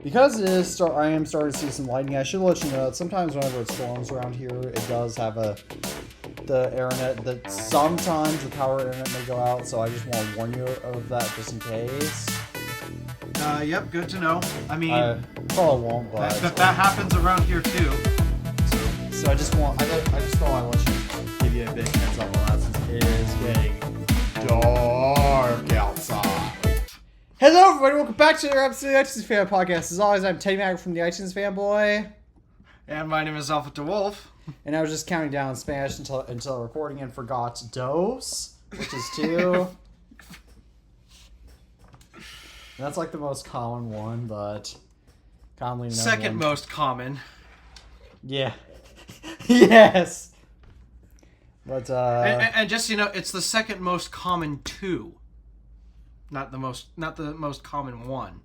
Because I am starting to see some lightning, I should let you know that sometimes whenever it storms around here, it does have the internet that sometimes the power internet may go out, so I just want to warn you of that just in case. Yep, good to know. I mean, probably won't, but that happens around here too. So I just thought I'd let you give you a big heads up on that since it is getting dark outside. Hello, everybody. Welcome back to another episode of the iTunes Fan Podcast. As always, I'm Teddy Mack from the iTunes Fanboy. And my name is Alpha DeWolf. And I was just counting down in Spanish until recording and forgot dos, which is 2. That's like the most common one, but commonly known Second most common. Yeah. Yes. But and just so you know, it's the second most common 2. Not the most common 1.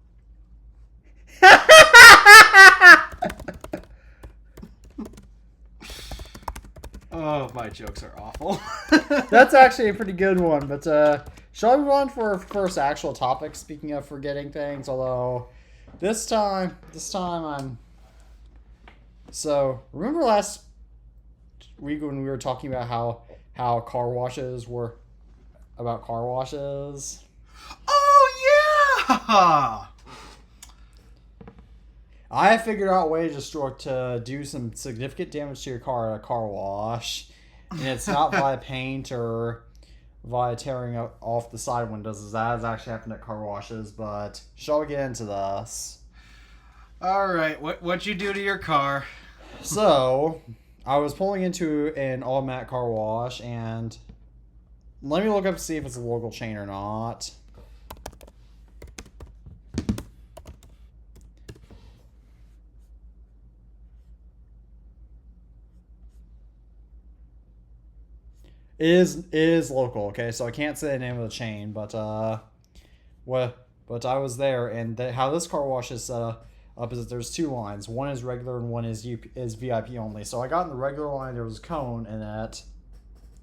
Oh, my jokes are awful. That's actually a pretty good one, but shall we move on for our first actual topic, speaking of forgetting things, although this time I'm... So, remember last week when we were talking about how car washes were about car washes? Oh, yeah! I have figured out a way to do some significant damage to your car at a car wash. And it's not via paint or via tearing off the side windows, as that has actually happened at car washes, but shall we get into this? Alright, what'd you do to your car? So, I was pulling into an all-matte car wash, and let me look up to see if it's a local chain or not. It is local, okay? So I can't say the name of the chain, but I was there, and how this car wash is set up is that there's 2 lines. One is regular and one is VIP only. So I got in the regular line, there was a cone in it,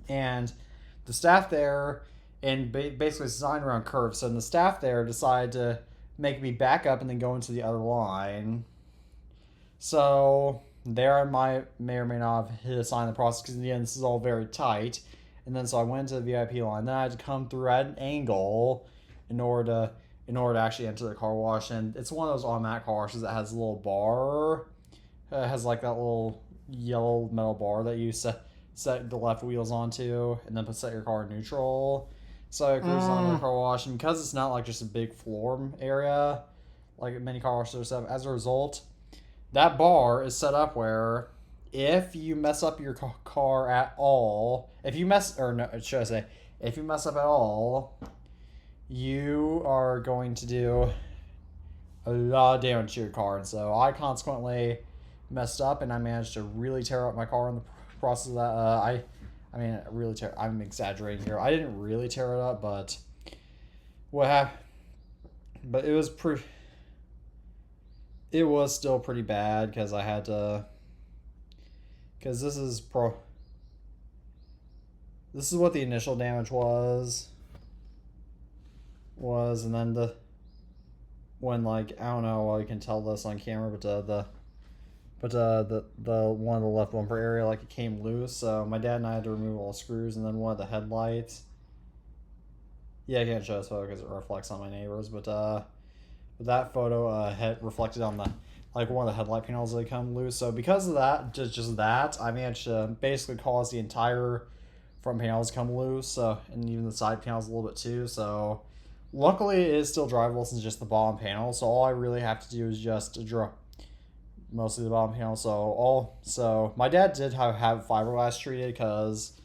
and the staff there, and basically it's designed around curves, so the staff there decided to make me back up and then go into the other line. So there I may or may not have hit a sign in the process, because in the end this is all very tight. And then so I went to the VIP line. Then I had to come through at an angle in order to actually enter the car wash. And it's one of those automatic car washes that has a little bar. It has like that little yellow metal bar that you set the left wheels onto, and then set your car in neutral. So I cruised on the car wash, and because it's not like just a big floor area like many car washes have, as a result, that bar is set up where if you mess up your car at all, if you mess up at all, you are going to do a lot of damage to your car. And so I consequently messed up, and I managed to really tear up my car in the process of that. I'm exaggerating here. I didn't really tear it up, but what happened? But it was still pretty bad, because I had to... Because this is what the initial damage was, and then when I don't know why you can tell this on camera, but the one of the left bumper area, like, it came loose, so my dad and I had to remove all the screws, and then one of the headlights. Yeah, I can't show this photo because it reflects on my neighbors, but that photo had reflected on the, like, one of the headlight panels that come loose. So because of that, just that, I managed to basically cause the entire front panels to come loose, and even the side panels a little bit too. So luckily it is still drivable since just the bottom panel. So all I really have to do is just draw mostly the bottom panel. So my dad did have fiberglass treated, because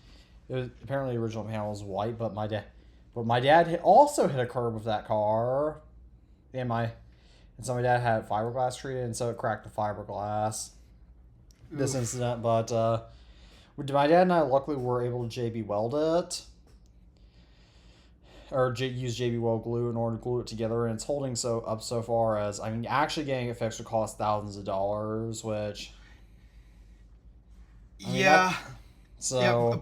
it was, apparently the original panel was white, but my dad also hit a curb with that car, and so my dad had fiberglass treated, and so it cracked the fiberglass. This incident, but my dad and I luckily were able to JB weld it, or use JB weld glue in order to glue it together, and it's holding so far as, actually getting it fixed would cost thousands of dollars, which...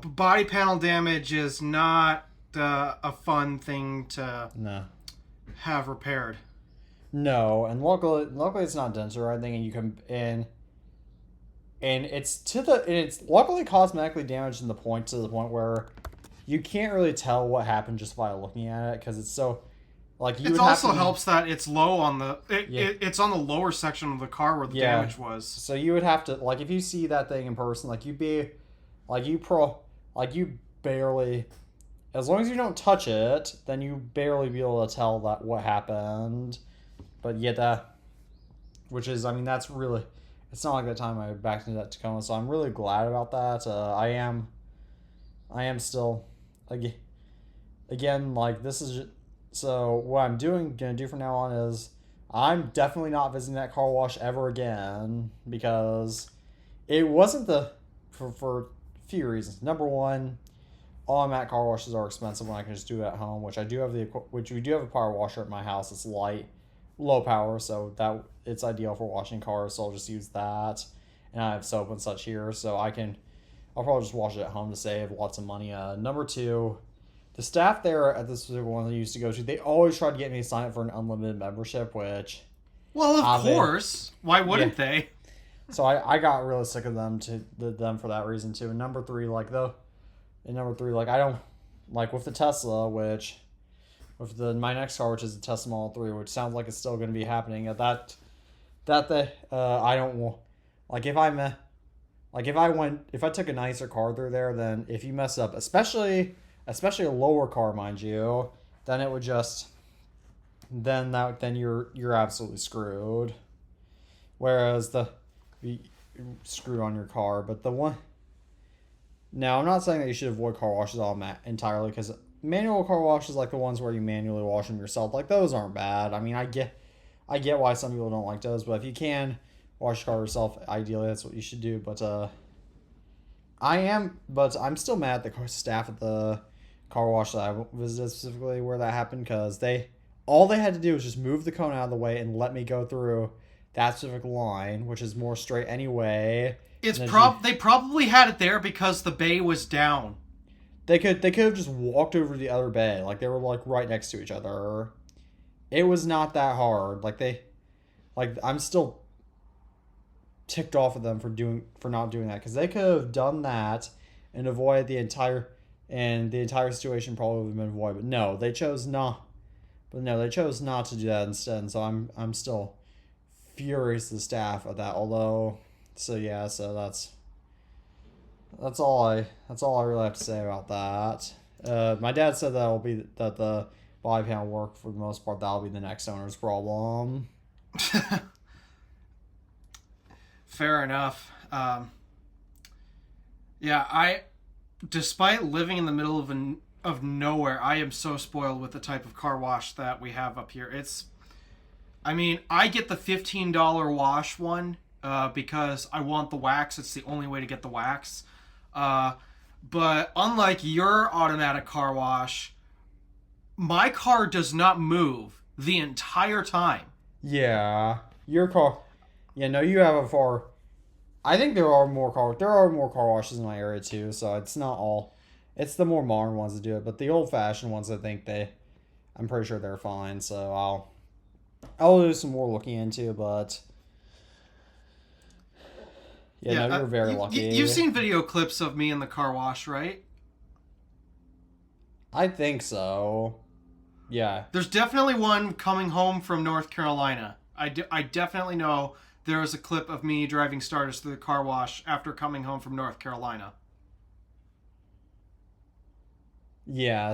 body panel damage is not a fun thing to have repaired. No, and luckily it's not dented or anything, and you can and it's luckily cosmetically damaged to the point where you can't really tell what happened just by looking at it because it's so like you. It would also have to, helps that it's low on the it's on the lower section of the car where the damage was. So you would have to like if you see that thing in person, like you barely, as long as you don't touch it, then you barely be able to tell that what happened. But yeah, which is, I mean, that's really, it's not like that time I backed into that Tacoma, so I'm really glad about that. I am still, again, like this is, so what I'm gonna do from now on is, I'm definitely not visiting that car wash ever again because it wasn't for a few reasons. Number one, automatic car washes are expensive when I can just do it at home, which we do have a power washer at my house. It's low power, so that it's ideal for washing cars. So I'll just use that, and I have soap and such here, so I'll probably just wash it at home to save lots of money. Number two, the staff there at this particular one that I used to go to, they always tried to get me to sign up for an unlimited membership, which, well, of course, why wouldn't they? So I got really sick of them for that reason too. And number three, like I don't like with the Tesla, which with my next car, which is the Tesla Model 3, which sounds like it's still going to be happening at that I don't want, like if I took a nicer car through there, then if you mess up, especially a lower car, mind you, then it would just then you're absolutely screwed. Whereas you're screwed on your car, but the one. Now, I'm not saying that you should avoid car washes entirely, because manual car washes, like the ones where you manually wash them yourself, like those aren't bad. I mean, I get why some people don't like those, but if you can wash your car yourself, ideally that's what you should do. But I'm still mad at the staff at the car wash that I visited specifically where that happened, because all they had to do was just move the cone out of the way and let me go through that specific line, which is more straight anyway. They probably had it there because the bay was down. They could have just walked over to the other bay, like they were like right next to each other. It was not that hard. I'm still ticked off at them for not doing that, because they could have done that and avoided the entire situation probably would have been avoided. But no, they chose not. They chose not to do that instead. And so I'm still furious at the staff of that. Although, so that's all I really have to say about that. My dad said that the body panel work for the most part. That'll be the next owner's problem. Fair enough. Despite living in the middle of nowhere, I am so spoiled with the type of car wash that we have up here. I get the $15 wash one because I want the wax. It's the only way to get the wax. But unlike your automatic car wash, my car does not move the entire time. Yeah, your car. Yeah, no, you have a far. I think there are more car washes in my area too. So it's not all. It's the more modern ones that do it, but the old fashioned ones, I'm pretty sure they're fine. So I'll do some more looking into, but. Yeah, no, you're very lucky. You've seen video clips of me in the car wash, right? I think so. Yeah. There's definitely one coming home from North Carolina. I definitely know there is a clip of me driving Stardust through the car wash after coming home from North Carolina. Yeah,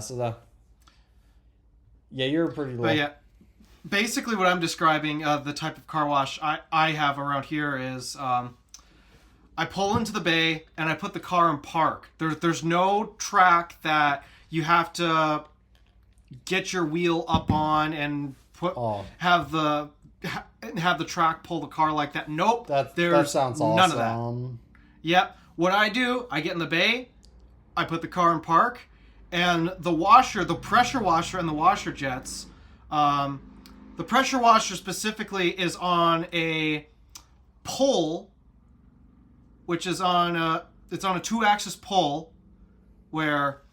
yeah, you're pretty low. But yeah, basically what I'm describing, the type of car wash I have around here is... I pull into the bay and I put the car in park. There's no track that you have to get your wheel up on and have the track pull the car like that. Nope. That sounds awesome. None of that. Yep. What I do, I get in the bay, I put the car in park, and the pressure washer and the washer jets, the pressure washer specifically is on a pole, which is on a 2-axis pole where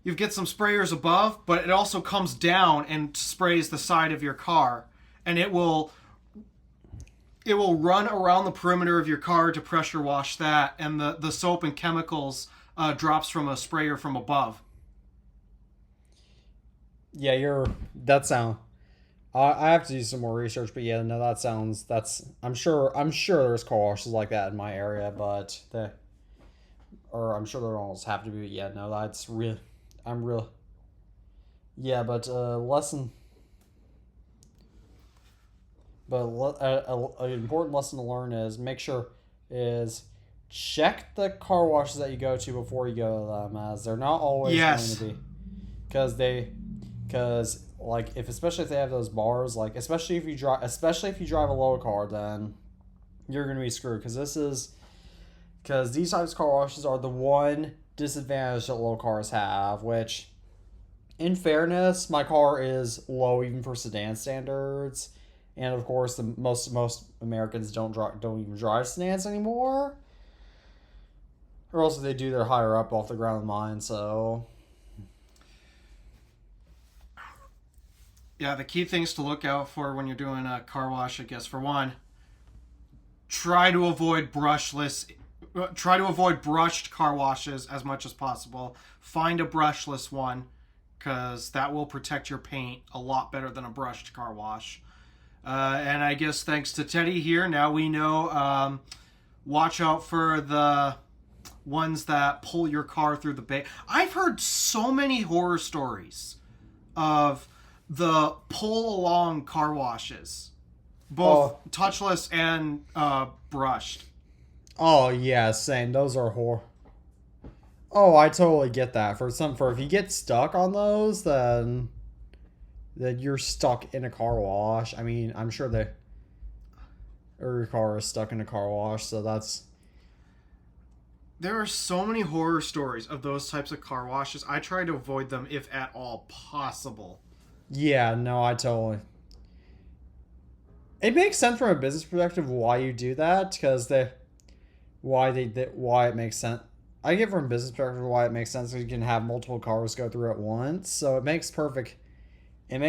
you get some sprayers above, but it also comes down and sprays the side of your car. and it will run around the perimeter of your car to pressure wash that, and the soap and chemicals drops from a sprayer from above. Yeah, that sound. I have to do some more research, but yeah, no, I'm sure there's car washes like that in my area, but I'm sure there almost have to be. But yeah, no, that's real. I'm real. Yeah, but lesson. But an important lesson to learn is check the car washes that you go to before you go to them, as they're not always Yes. going to be, because like especially if they have those bars, like especially if you drive a low car, then you're gonna be screwed, because these types of car washes are the one disadvantage that low cars have, which, in fairness, my car is low even for sedan standards. And of course, the most Americans don't even drive sedans anymore, or else if they do, they're higher up off the ground than mine. So, Yeah, the key things to look out for when you're doing a car wash, I guess, for one, try to avoid brushed car washes as much as possible. Find a brushless one, because that will protect your paint a lot better than a brushed car wash. And I guess thanks to Teddy here, now we know, watch out for the ones that pull your car through the bay. I've heard so many horror stories of the pull along car washes, both touchless and brushed. oh yeah, same. Those are Oh, I totally get that. For if you get stuck on those, then you're stuck in a car wash. I mean, I'm sure your car is stuck in a car wash, so that's. There are so many horror stories of those types of car washes. I try to avoid them if at all possible. Yeah, no, I totally. It makes sense from a business perspective why you do that, because why it makes sense. I get from a business perspective why it makes sense, because you can have multiple cars go through at once, so it makes perfect. And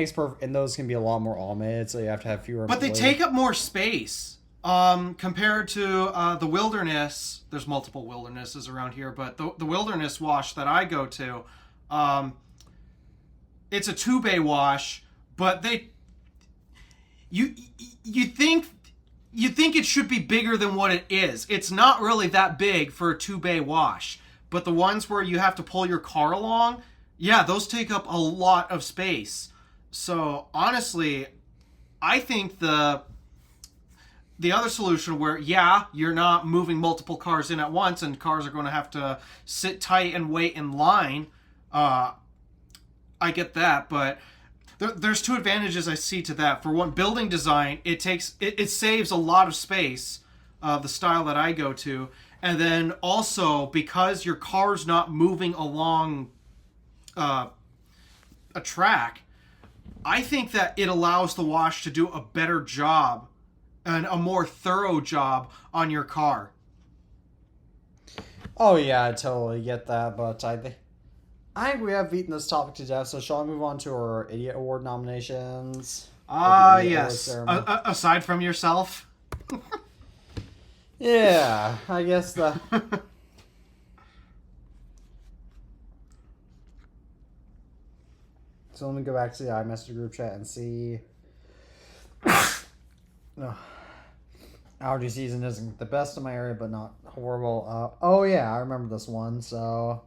those can be a lot more automated, so you have to have fewer. But they take up more space. Compared to the wilderness, there's multiple wildernesses around here, but the wilderness wash that I go to, it's a 2-bay wash, but you think it should be bigger than what it is. It's not really that big for a 2-bay wash, but the ones where you have to pull your car along, yeah, those take up a lot of space. So honestly, I think the other solution where, yeah, you're not moving multiple cars in at once and cars are going to have to sit tight and wait in line, I get that, but there's two advantages I see to that. For one, building design, it saves a lot of space, the style that I go to, and then also because your car's not moving along a track, I think that it allows the wash to do a better job and a more thorough job on your car. Oh yeah, I totally get that, but I think we have beaten this topic to death. So shall I move on to our idiot award nominations? Yes. Aside from yourself. Yeah, I guess the. So let me go back to the iMessage group chat and see. No. Allergy season isn't the best in my area, but not horrible. Oh yeah, I remember this one. So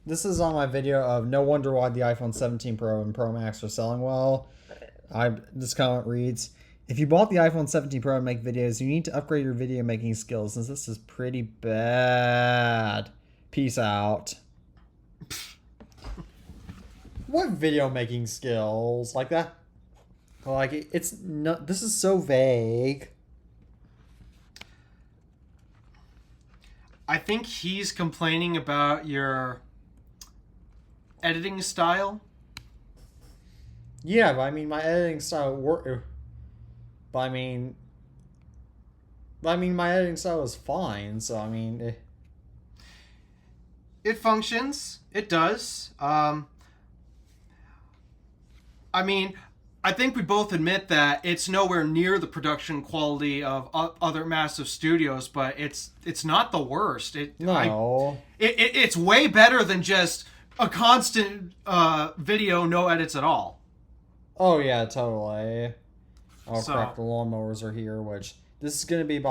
this is on my video of no wonder why the iPhone 17 Pro and Pro Max are selling well. This comment reads, if you bought the iPhone 17 Pro and make videos, you need to upgrade your video making skills, since this is pretty bad. Peace out. What video making skills? Like that? Like, it's not. This is so vague. I think he's complaining about your editing style. Yeah, but I mean, my editing style But I mean, my editing style is fine. So I mean, it functions. It does. I mean, I think we both admit that it's nowhere near the production quality of other massive studios, but it's not the worst. It's way better than just a constant video, no edits at all. Oh yeah, totally. Oh crap, the lawnmowers are here, which this is gonna be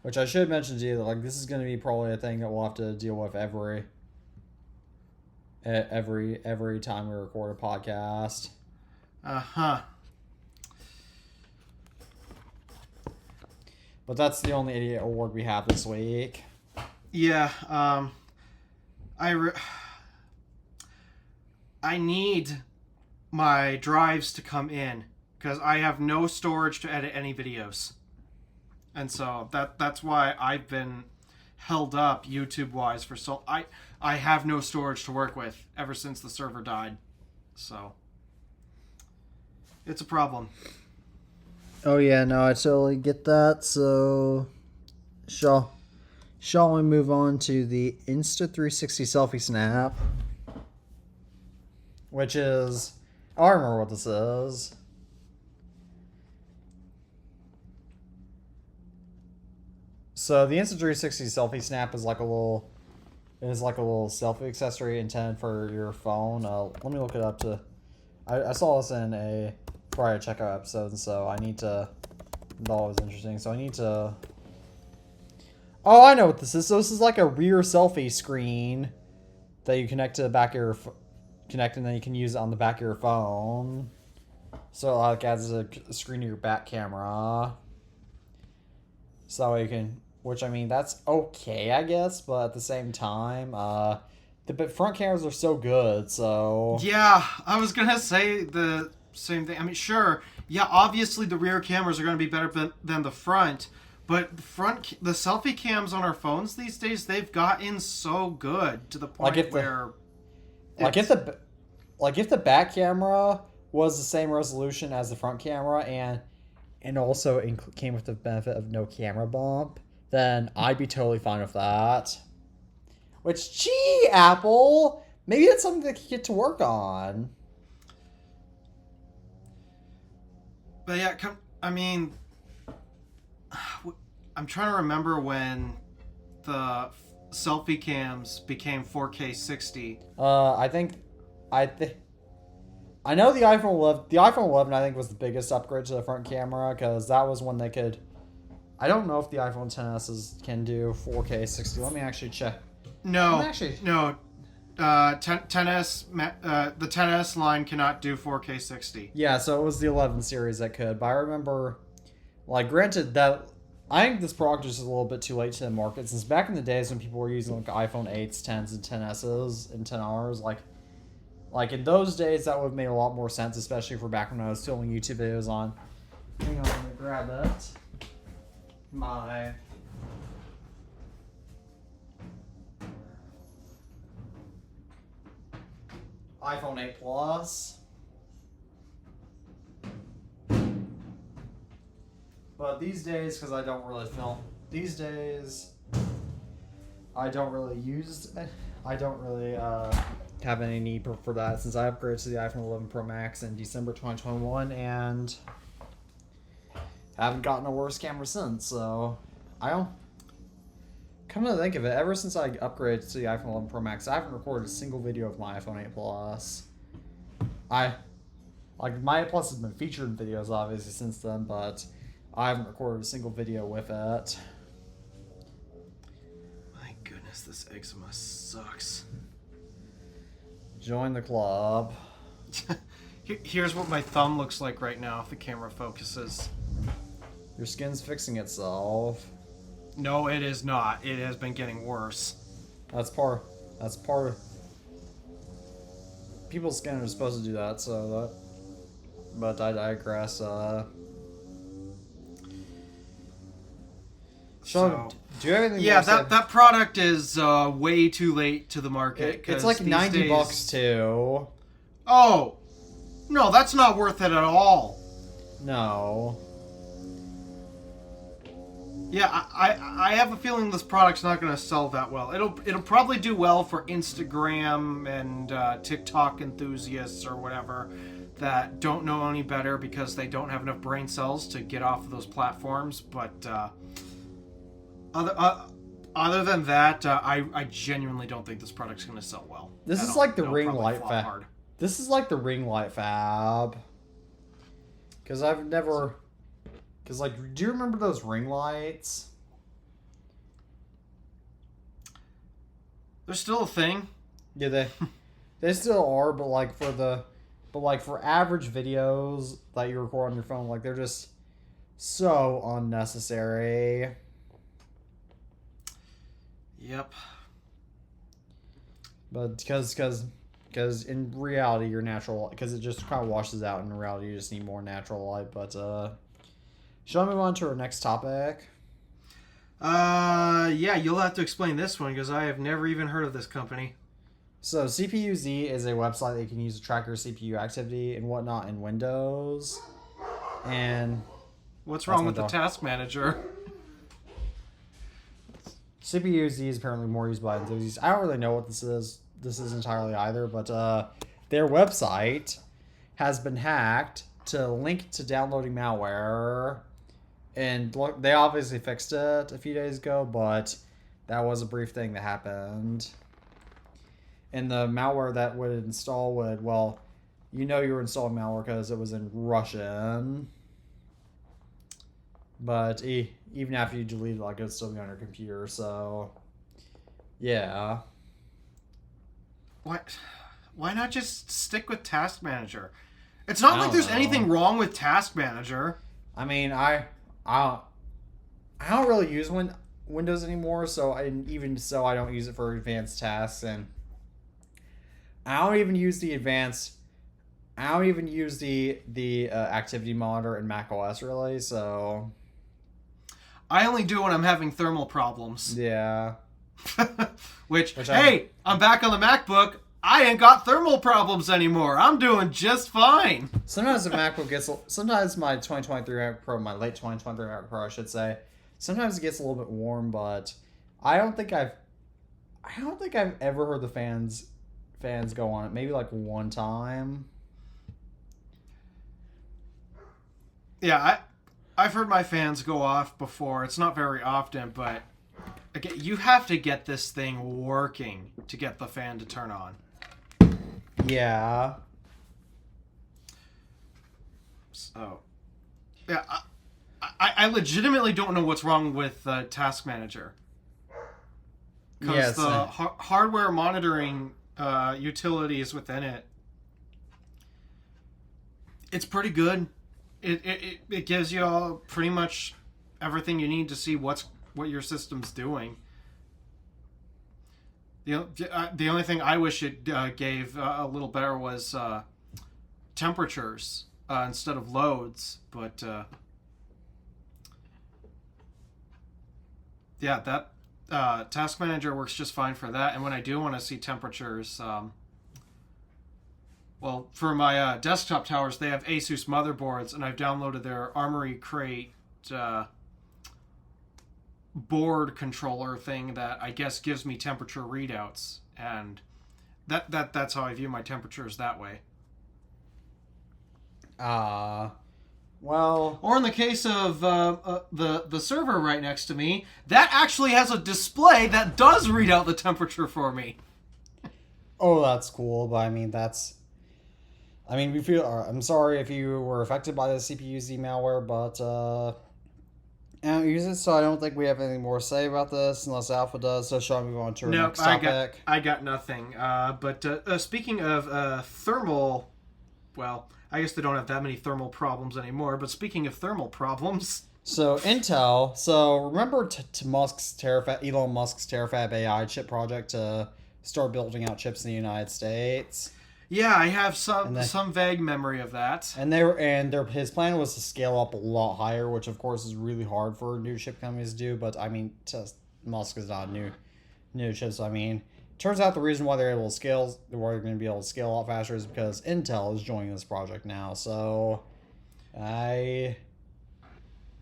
which I should mention to you that like this is gonna be probably a thing that we'll have to deal with every time we record a podcast. Uh-huh. But that's the only idiot award we have this week. Yeah, I need my drives to come in because I have no storage to edit any videos. And so that's why I've been held up YouTube-wise for so... I have no storage to work with ever since the server died. So... it's a problem. Oh yeah, no, I totally get that. So, shall we move on to the Insta360 selfie snap? Which is, I remember what this is. So the Insta360 selfie snap is like a little selfie accessory intended for your phone. Let me look it up to. I saw this in a prior checkout episode, and so I thought it was interesting. So I need to. Oh, I know what this is. So this is like a rear selfie screen that you connect to the back of your and then you can use it on the back of your phone. So it like adds a screen to your back camera. So you can, which I mean that's okay, I guess, but at the same time, the front cameras are so good. So yeah, I was gonna say the same thing. I mean, sure, yeah, obviously the rear cameras are gonna be better than the front. But the selfie cams on our phones these days, they've gotten so good to the point if the back camera was the same resolution as the front camera and also came with the benefit of no camera bump, then I'd be totally fine with that. Which, gee, Apple, maybe that's something that you get to work on. But yeah, I mean, I'm trying to remember when the selfie cams became 4K 60. I know the iPhone 11. The iPhone 11 I think was the biggest upgrade to the front camera because that was when they could. I don't know if the iPhone XS can do 4K 60. Let me actually check. No. 10s. The 10s line cannot do 4K 60. Yeah, so it was the 11 series that could. But I remember, like, granted that I think this product is a little bit too late to the market since back in the days when people were using like iPhone 8s, 10s, and 10s's and 10Rs, like in those days that would have made a lot more sense, especially for back when I was filming YouTube videos on. Hang on, let me grab it. My iPhone 8 Plus. But these days, because I don't really film, I don't really have any need for that since I upgraded to the iPhone 11 Pro Max in December 2021 and haven't gotten a worse camera since. So I don't. Come to think of it, ever since I upgraded to the iPhone 11 Pro Max, I haven't recorded a single video of my iPhone 8 Plus. My 8 Plus has been featured in videos obviously since then, but I haven't recorded a single video with it. My goodness, this eczema sucks. Join the club. Here's what my thumb looks like right now if the camera focuses. Your skin's fixing itself. No, it is not. It has been getting worse. That's part of... People's skin are supposed to do that, so that... But I digress, So, do you have anything yeah, that product is way too late to the market. It's like $90 too. Oh, no, that's not worth it at all. No. Yeah, I have a feeling this product's not going to sell that well. It'll probably do well for Instagram and TikTok enthusiasts or whatever that don't know any better because they don't have enough brain cells to get off of those platforms. But other than that, I genuinely don't think this product's going to sell well. This is like the ring light fab. This is like the ring light fab. Because I've never... Because, like, do you remember those ring lights? They're still a thing. Yeah, they still are, but like for average videos that you record on your phone, like they're just so unnecessary. Yep. But because in reality, your natural, because it just kind of washes out. In reality, you just need more natural light. But shall we move on to our next topic? Yeah, you'll have to explain this one because I have never even heard of this company. So CPU-Z is a website that you can use to track your CPU activity and whatnot in Windows. And what's wrong with the task manager? CPU-Z is apparently more used by enthusiasts. I don't really know what this is. This is entirely either, but their website has been hacked to link to downloading malware. And look, they obviously fixed it a few days ago, but that was a brief thing that happened. And the malware that would install would, well, you know you were installing malware because it was in Russian. But even after you delete it, like, it'd still be on your computer, so... Yeah. Why not just stick with Task Manager? It's not like there's anything wrong with Task Manager. I mean, I don't really use Windows anymore, so I don't use it for advanced tasks, and I don't even use the activity monitor in Mac OS really, so I only do when I'm having thermal problems. Yeah. Which hey, I'm back on the MacBook. I ain't got thermal problems anymore. I'm doing just fine. Sometimes the MacBook sometimes my 2023 Mac Pro, my late 2023 Mac Pro, I should say, sometimes it gets a little bit warm, but I don't think I've ever heard the fans go on it. Maybe like one time. Yeah, I've heard my fans go off before. It's not very often, but again, you have to get this thing working to get the fan to turn on. Yeah. So, yeah, I legitimately don't know what's wrong with Task Manager. Because the hardware monitoring utilities within it, it's pretty good. It gives you all pretty much everything you need to see what your system's doing. The only thing I wish it gave a little better was temperatures instead of loads, but yeah, that Task Manager works just fine for that. And when I do want to see temperatures, well, for my desktop towers, they have Asus motherboards, and I've downloaded their Armory Crate board controller thing that I guess gives me temperature readouts, and that's how I view my temperatures that way. Well, or in the case of the server right next to me, that actually has a display that does read out the temperature for me. Oh, that's cool, but I'm sorry if you were affected by the CPU-Z malware, but I don't use it, so I don't think we have anything more to say about this, unless Alpha does. So shall we move on to our next topic? I got nothing. But speaking of thermal, well, I guess they don't have that many thermal problems anymore. But speaking of thermal problems, so Intel. So remember Elon Musk's Terafab AI chip project to start building out chips in the United States. Yeah, I have some vague memory of that. And his plan was to scale up a lot higher, which of course is really hard for new chip companies to do. But I mean, Musk is not new chips. I mean, turns out the reason why they're able to scale, why they're going to be able to scale a lot faster, is because Intel is joining this project now. So I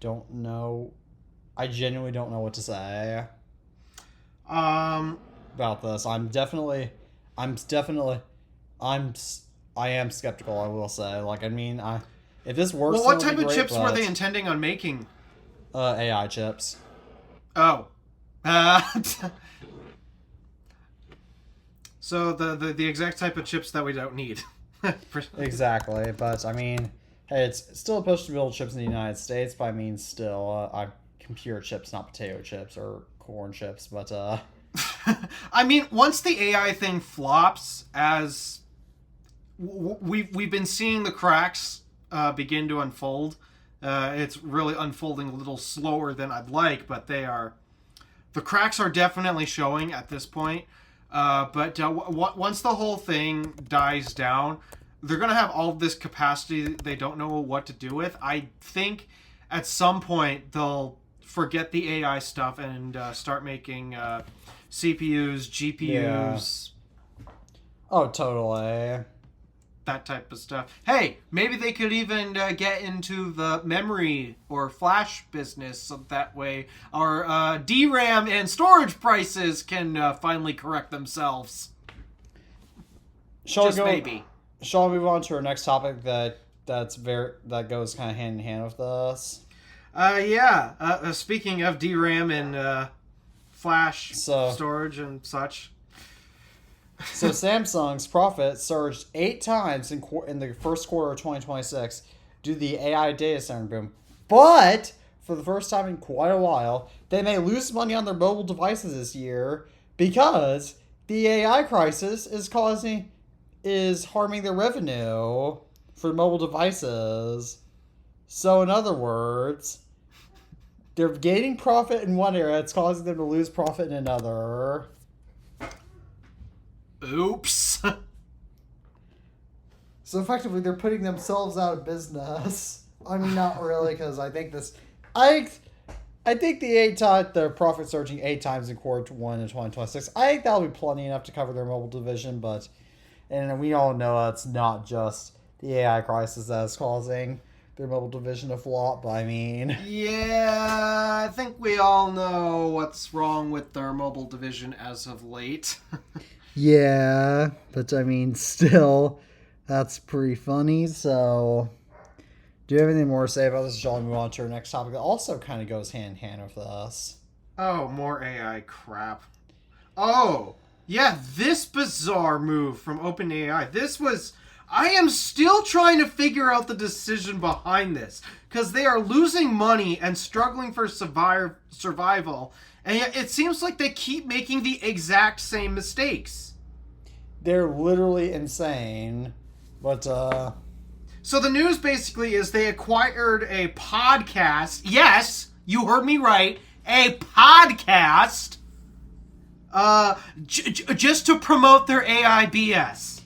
don't know. I genuinely don't know what to say about this. I'm I am skeptical. I will say, like, I mean, if this works, Well, what it'll type be of great, chips were but, they intending on making? AI chips. Oh. So the exact type of chips that we don't need. Exactly, but I mean, hey, it's still a push to build chips in the United States, but I mean, still, computer chips, not potato chips or corn chips, but I mean, once the AI thing flops, as we've been seeing the cracks begin to unfold. It's really unfolding a little slower than I'd like, but the cracks are definitely showing at this point. But once the whole thing dies down, they're going to have all of this capacity they don't know what to do with. I think at some point they'll forget the AI stuff and start making CPUs, GPUs. Yeah. Oh, totally. That type of stuff. Hey, maybe they could even get into the memory or flash business, so that way our DRAM and storage prices can finally correct themselves. Maybe. Shall we move on to our next topic that goes kind of hand in hand with this? Yeah. Speaking of DRAM and flash storage and such. So Samsung's profit surged 8 times in the first quarter of 2026 due to the AI data center boom. But for the first time in quite a while, they may lose money on their mobile devices this year because the AI crisis is harming their revenue for mobile devices. So in other words, they're gaining profit in one area, it's causing them to lose profit in another. Oops. So effectively, they're putting themselves out of business. I mean, not really, because I think the profit surging 8 times in quarter 1 in 2026. I think that'll be plenty enough to cover their mobile division, and we all know that's not just the AI crisis that is causing their mobile division to flop, but I mean... Yeah, I think we all know what's wrong with their mobile division as of late. Yeah, but I mean, still, that's pretty funny, so... Do you have anything more to say about this? Shall we move on to our next topic that also kind of goes hand in hand with us? Oh, more AI crap. Oh, yeah, this bizarre move from OpenAI. I am still trying to figure out the decision behind this, because they are losing money and struggling for survival, and yet it seems like they keep making the exact same mistakes. They're literally insane, but So the news basically is they acquired a podcast. Yes, you heard me right. A podcast. Just to promote their AI BS.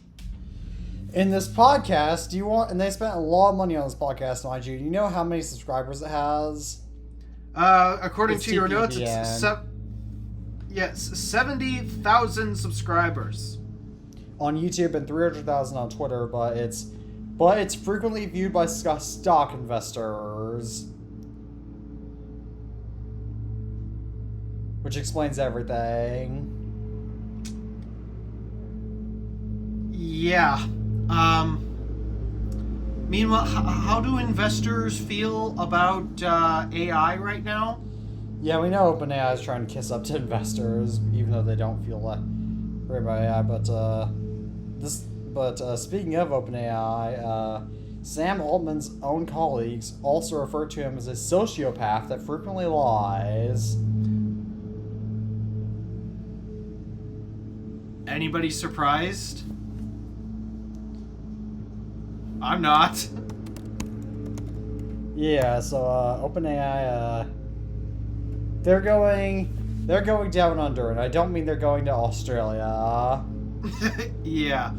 In this podcast, and they spent a lot of money on this podcast, mind you. Do you know how many subscribers it has? According to your notes, it's 70,000 subscribers. On YouTube and 300,000 on Twitter, but it's frequently viewed by stock investors, which explains everything. Yeah. Meanwhile, how do investors feel about AI right now? Yeah, we know OpenAI is trying to kiss up to investors, even though they don't feel like great about AI. But speaking of OpenAI, Sam Altman's own colleagues also refer to him as a sociopath that frequently lies. Anybody surprised? I'm not. Yeah, so OpenAI, they're going down under, and I don't mean they're going to Australia. Yeah.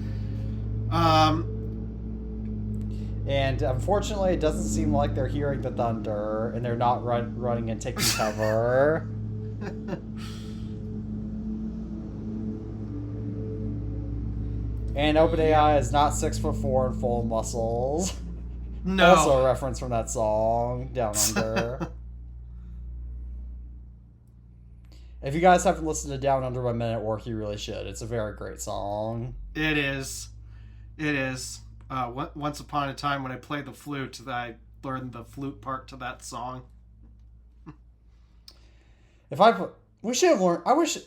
And unfortunately, it doesn't seem like they're hearing the thunder, and they're not running and taking cover. And OpenAI is not 6'4" and full of muscles. No. Also a reference from that song, Down Under. If you guys haven't listened to Down Under by Men at Work, you really should. It's a very great song. It is. It is. Once upon a time when I played the flute, I learned the flute part to that song. We should have learned. I wish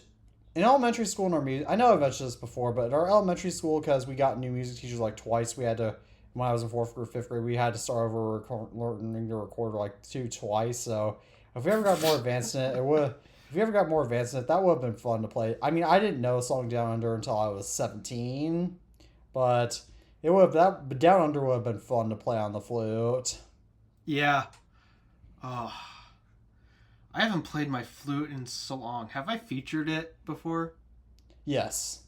in elementary school in our music. I know I've mentioned this before, but in our elementary school, because we got new music teachers like twice, we had to. When I was in 4th or 5th grade, we had to start over learning to record like twice. So if we ever got more advanced in it, it would. If we ever got more advanced in it, that would have been fun to play. I mean, I didn't know Song Down Under until I was 17, but it would have that Down Under would have been fun to play on the flute. Yeah. Oh, I haven't played my flute in so long. Have I featured it before? Yes.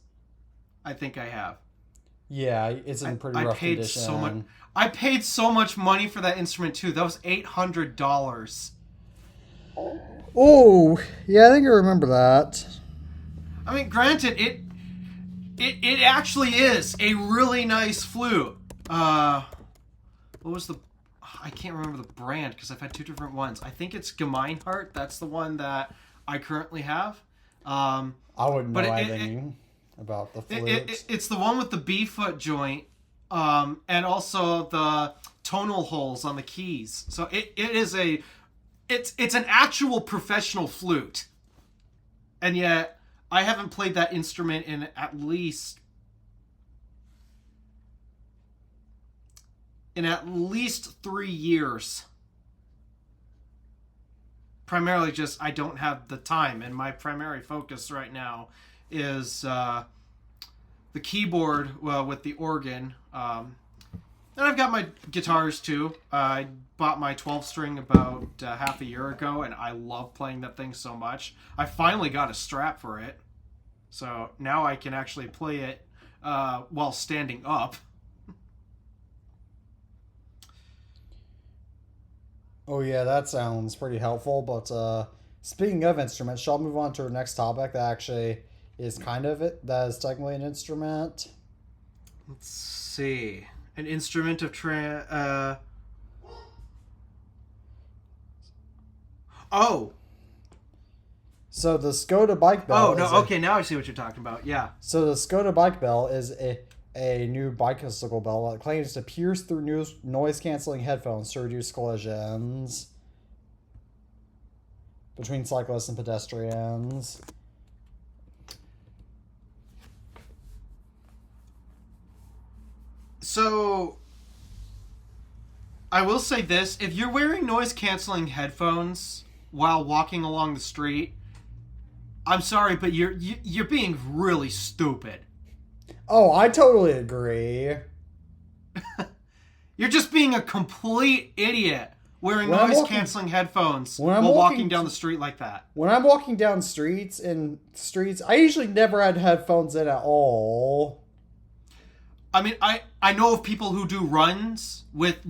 I think I have. Yeah, it's in pretty rough condition. I paid so much money for that instrument too. That was $800. Oh, yeah, I think I remember that. I mean, granted, it actually is a really nice flute. What was the? I can't remember the brand because I've had 2 different ones. I think it's Gemeinhardt. That's the one that I currently have. I wouldn't know anything about the flute. It's the one with the B-foot joint, and also the tonal holes on the keys. So it's an actual professional flute, and yet I haven't played that instrument in at least 3 years. Primarily just I don't have the time, and my primary focus right now is the keyboard with the organ. And I've got my guitars too. I bought my 12-string about half a year ago, and I love playing that thing so much. I finally got a strap for it, so now I can actually play it while standing up. Oh yeah, that sounds pretty helpful. But speaking of instruments, shall I move on to our next topic that actually is kind of it? That is technically an instrument. Let's see. An instrument of Oh. So the Skoda bike bell. Oh no! Okay, now I see what you're talking about. Yeah. So the Skoda bike bell is a new bicycle bell that claims to pierce through noise-canceling headphones to reduce collisions between cyclists and pedestrians. So, I will say this. If you're wearing noise-canceling headphones while walking along the street, I'm sorry, but you're being really stupid. Oh, I totally agree. You're just being a complete idiot wearing noise-canceling headphones while walking down the street like that. When I'm walking down streets, I usually never had headphones in at all. I mean, I know of people who do runs with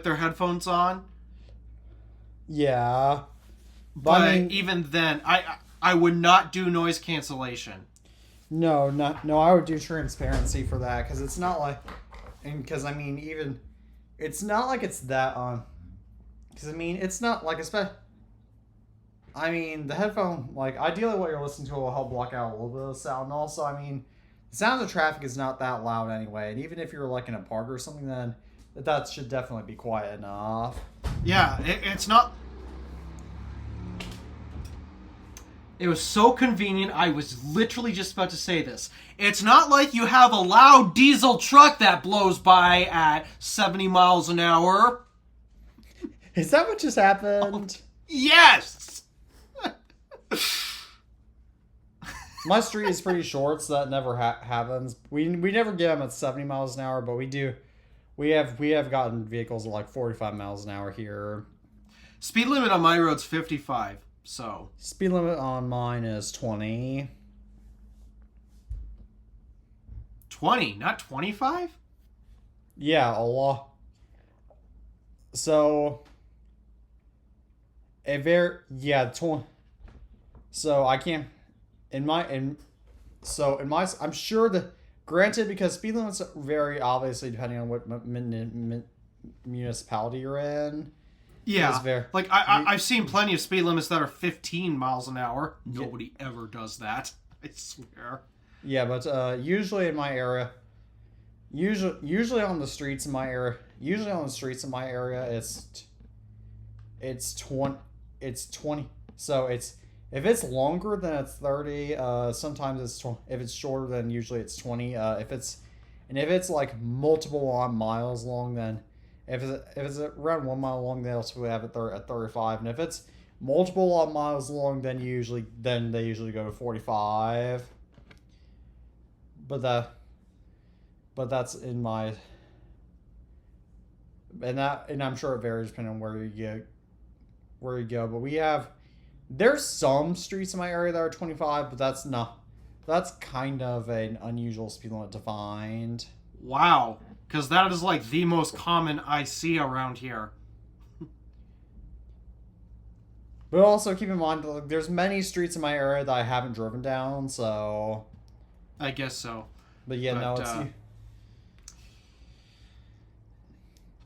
their headphones on. Yeah. But I mean, even then, I would not do noise cancellation. No, I would do transparency for that, because it's not like, it's not like it's that because it's not like the headphone, like, ideally what you're listening to will help block out a little bit of sound, and also, the sound of traffic is not that loud anyway, and even if you're like in a park or something, then that should definitely be quiet enough. Yeah, it's not. It was so convenient, I was literally just about to say this. It's not like you have a loud diesel truck that blows by at 70 miles an hour. Is that what just happened? Oh, yes! My street is pretty short, so that never happens. We never get them at 70 miles an hour, but we do. We have gotten vehicles at like 45 miles an hour here. Speed limit on my road's 55. So speed limit on mine is 20. 20, not 25? Yeah, a lot. So so I can't I'm sure that, granted, because speed limits vary obviously depending on what municipality you're in. Yeah, like I've seen plenty of speed limits that are 15 miles an hour. Nobody ever does that, I swear. Yeah, but usually in my area, Usually on the streets in my area, it's 20, it's 20. So if it's longer then it's 30. Sometimes it's 20. If it's shorter then usually it's 20. If it's like multiple miles long, then if it's around 1 mile long, they also have it at 35. And if it's multiple miles long, then they usually go to 45. But that's in my, and I'm sure it varies depending on where you go. But there's some streets in my area that are 25, but that's kind of an unusual speed limit to find. Wow, because that is like the most common I see around here. But also keep in mind, like, there's many streets in my area that I haven't driven down, so. I guess so. But yeah, no, it's.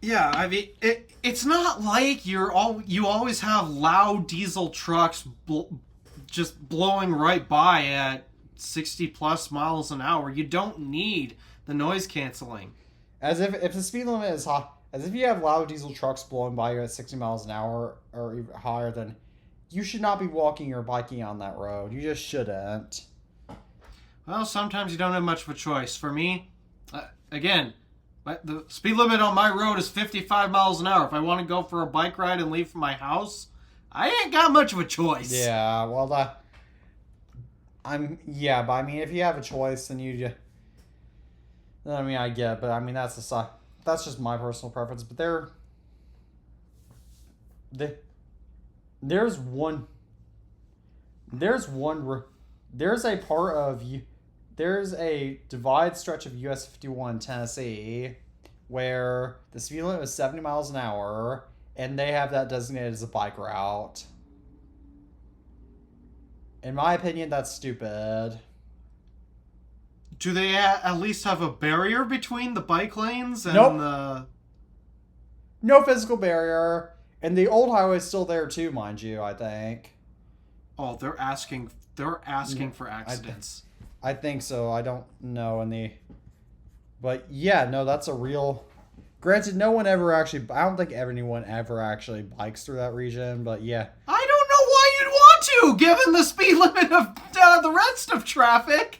Yeah, I mean, it's not like you always have loud diesel trucks just blowing right by at 60 plus miles an hour. You don't need the noise canceling. As if the speed limit is high, as if you have loud diesel trucks blowing by you at 60 miles an hour or even higher, then you should not be walking or biking on that road. You just shouldn't. Well, sometimes you don't have much of a choice. For me, again, the speed limit on my road is 55 miles an hour. If I want to go for a bike ride and leave from my house, I ain't got much of a choice. Yeah, well, but I mean, if you have a choice, then I mean, I get it, but I mean, that's just my personal preference. But there's a divide stretch of US 51 in Tennessee where the speed limit was 70 miles an hour, and they have that designated as a bike route. In my opinion, that's stupid. Do they at least have a barrier between the bike lanes and Nope. No physical barrier. And the old highway is still there too, mind you, I think. Oh, they're asking for accidents. I think so. I don't know but yeah, no, that's a real. Granted, no one ever actually. I don't think anyone ever actually bikes through that region, but yeah. I don't know why you'd want to, given the speed limit of the rest of traffic.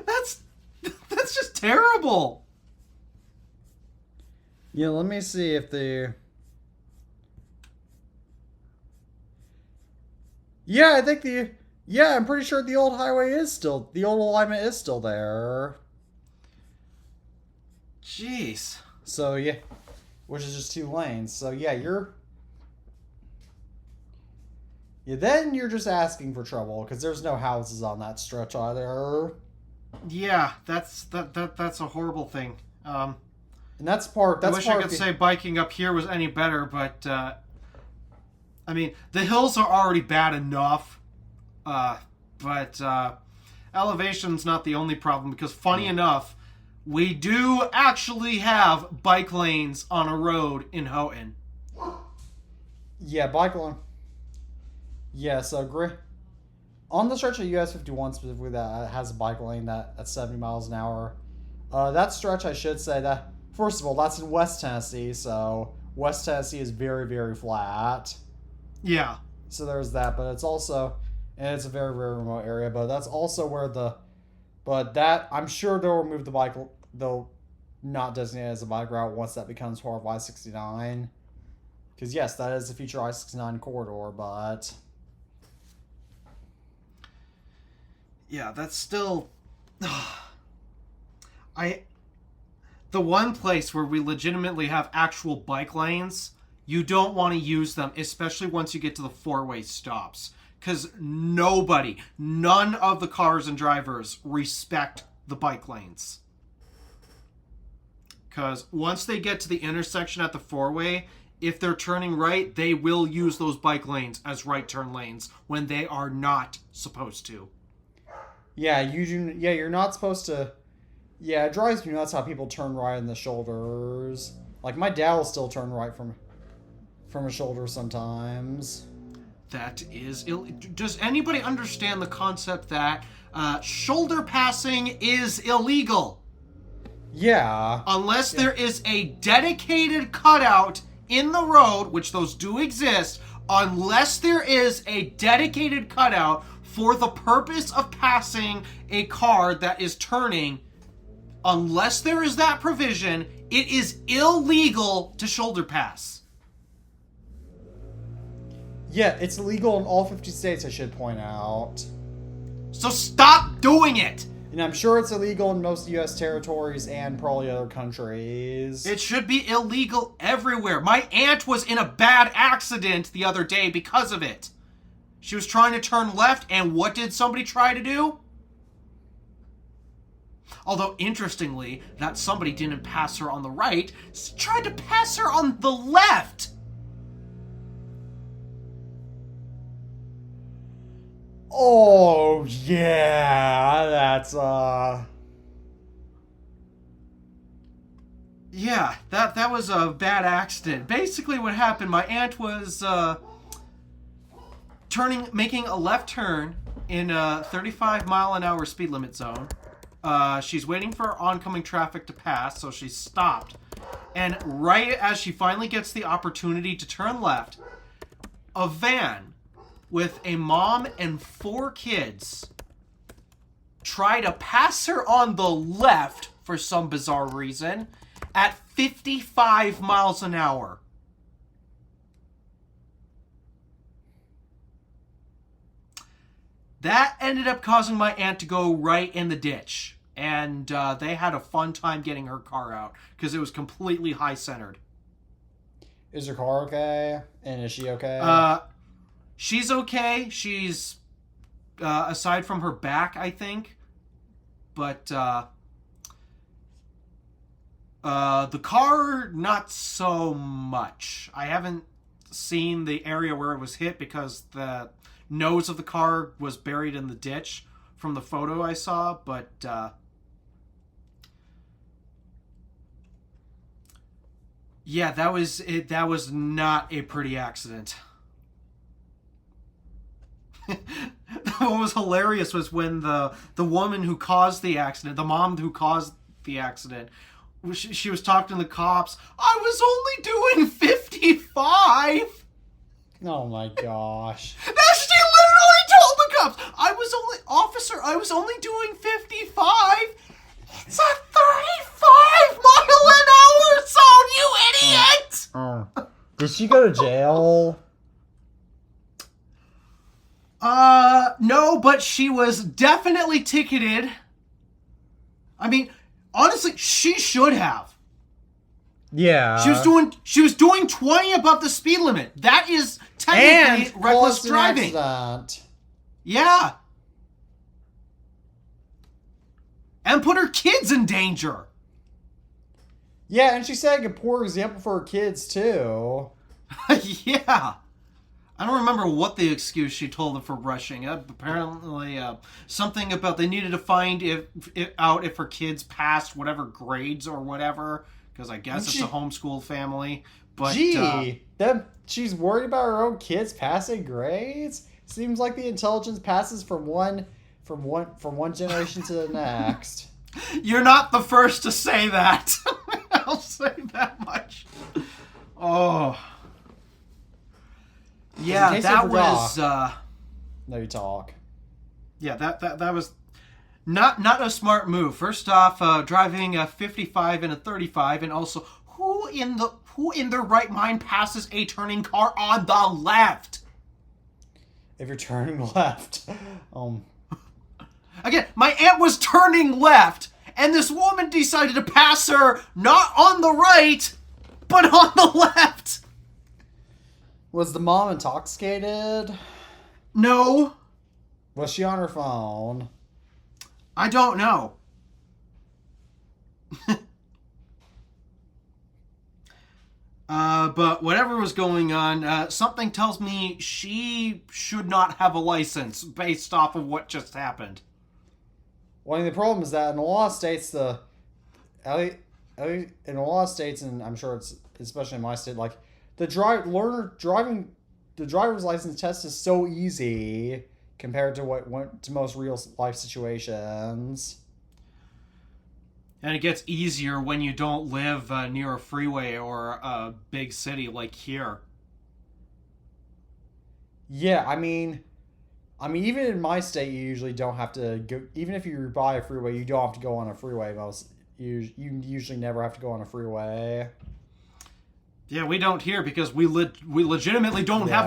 That's just terrible. Yeah, let me see if Yeah, I'm pretty sure the old alignment is still there. Jeez. So yeah, which is just 2 lanes. So yeah, then you're just asking for trouble because there's no houses on that stretch either. Yeah, that's a horrible thing. And that's part. I wish I could say biking up here was any better, but I mean the hills are already bad enough. But elevation's not the only problem because funny enough, we do actually have bike lanes on a road in Houghton. Yeah, bike lane. Yeah, so great. On the stretch of US 51 specifically that has a bike lane at 70 miles an hour. That stretch, I should say that, first of all, that's in West Tennessee, so West Tennessee is very, very flat. Yeah. So there's that, but it's also, and it's a very, very remote area, but that's also where I'm sure they'll remove they'll not designate it as a bike route once that becomes part of I-69. Because yes, that is a future I-69 corridor, but... Yeah, that's still... The one place where we legitimately have actual bike lanes, you don't want to use them, especially once you get to the 4-way stops. Because none of the cars and drivers respect the bike lanes. Because once they get to the intersection at the 4-way, if they're turning right, they will use those bike lanes as right turn lanes when they are not supposed to. Yeah, you're not supposed to... Yeah, it drives me nuts how people turn right in the shoulders. Like, my dad will still turn right from a shoulder sometimes. That is... Does anybody understand the concept that Shoulder passing is illegal. Yeah. Unless there is a dedicated cutout in the road, which those do exist, unless there is a dedicated cutout for the purpose of passing a car that is turning, unless there is that provision, it is illegal to shoulder pass. Yeah, it's illegal in all 50 states, I should point out. So stop doing it! And I'm sure it's illegal in most U.S. territories and probably other countries. It should be illegal everywhere. My aunt was in a bad accident the other day because of it. She was trying to turn left, and what did somebody try to do? Although, interestingly, that somebody didn't pass her on the right, tried to pass her on the left. Oh, yeah, that's, Yeah, that was a bad accident. Basically what happened, my aunt was, making a left turn in a 35-mile-an-hour speed limit zone. She's waiting for oncoming traffic to pass, so she stopped. And right as she finally gets the opportunity to turn left, a van with a mom and 4 kids try to pass her on the left for some bizarre reason at 55 miles an hour. That ended up causing my aunt to go right in the ditch. And they had a fun time getting her car out because it was completely high-centered. Is her car okay? And is she okay? She's okay. She's, aside from her back, I think. But, the car, not so much. I haven't seen the area where it was hit because the nose of the car was buried in the ditch from the photo I saw, but, yeah, that was it. That was not a pretty accident. What was hilarious was when the woman who caused the accident, the mom who caused the accident, she was talking to the cops. I was only doing 55. Oh my gosh. She literally told the cops, I was only doing 55. It's a 35-mile-an-hour zone, you idiot! Did she go to jail? No, but she was definitely ticketed. I mean, honestly, she should have. Yeah. She was doing 20 above the speed limit. That is technically reckless driving. Accident. Yeah. And put her kids in danger. Yeah, and she set a poor example for her kids, too. Yeah. I don't remember what the excuse she told them for rushing. Apparently, something about they needed to find out if her kids passed whatever grades or whatever, because I guess it's a homeschool family. But she's worried about her own kids passing grades. Seems like the intelligence passes from one generation to the next. You're not the first to say that. I'll say that much. Oh. Yeah, that was No, you talk. Yeah, that was not a smart move. First off, driving a 55 and a 35, and also who in their right mind passes a turning car on the left? If you're turning left, Again, my aunt was turning left, and this woman decided to pass her not on the right, but on the left. Was the mom intoxicated? No. Was she on her phone? I don't know. But whatever was going on, something tells me she should not have a license based off of what just happened. Well, I mean, the problem is that in a lot of states, in a lot of states, and I'm sure it's especially in my state, like the driver's license test is so easy compared to what went to most real life situations. And it gets easier when you don't live near a freeway or a big city like here. Yeah, I mean, even in my state, you usually don't have to go. Even if you're by a freeway, you don't have to go on a freeway. You usually never have to go on a freeway. Yeah, we don't here because we legitimately don't have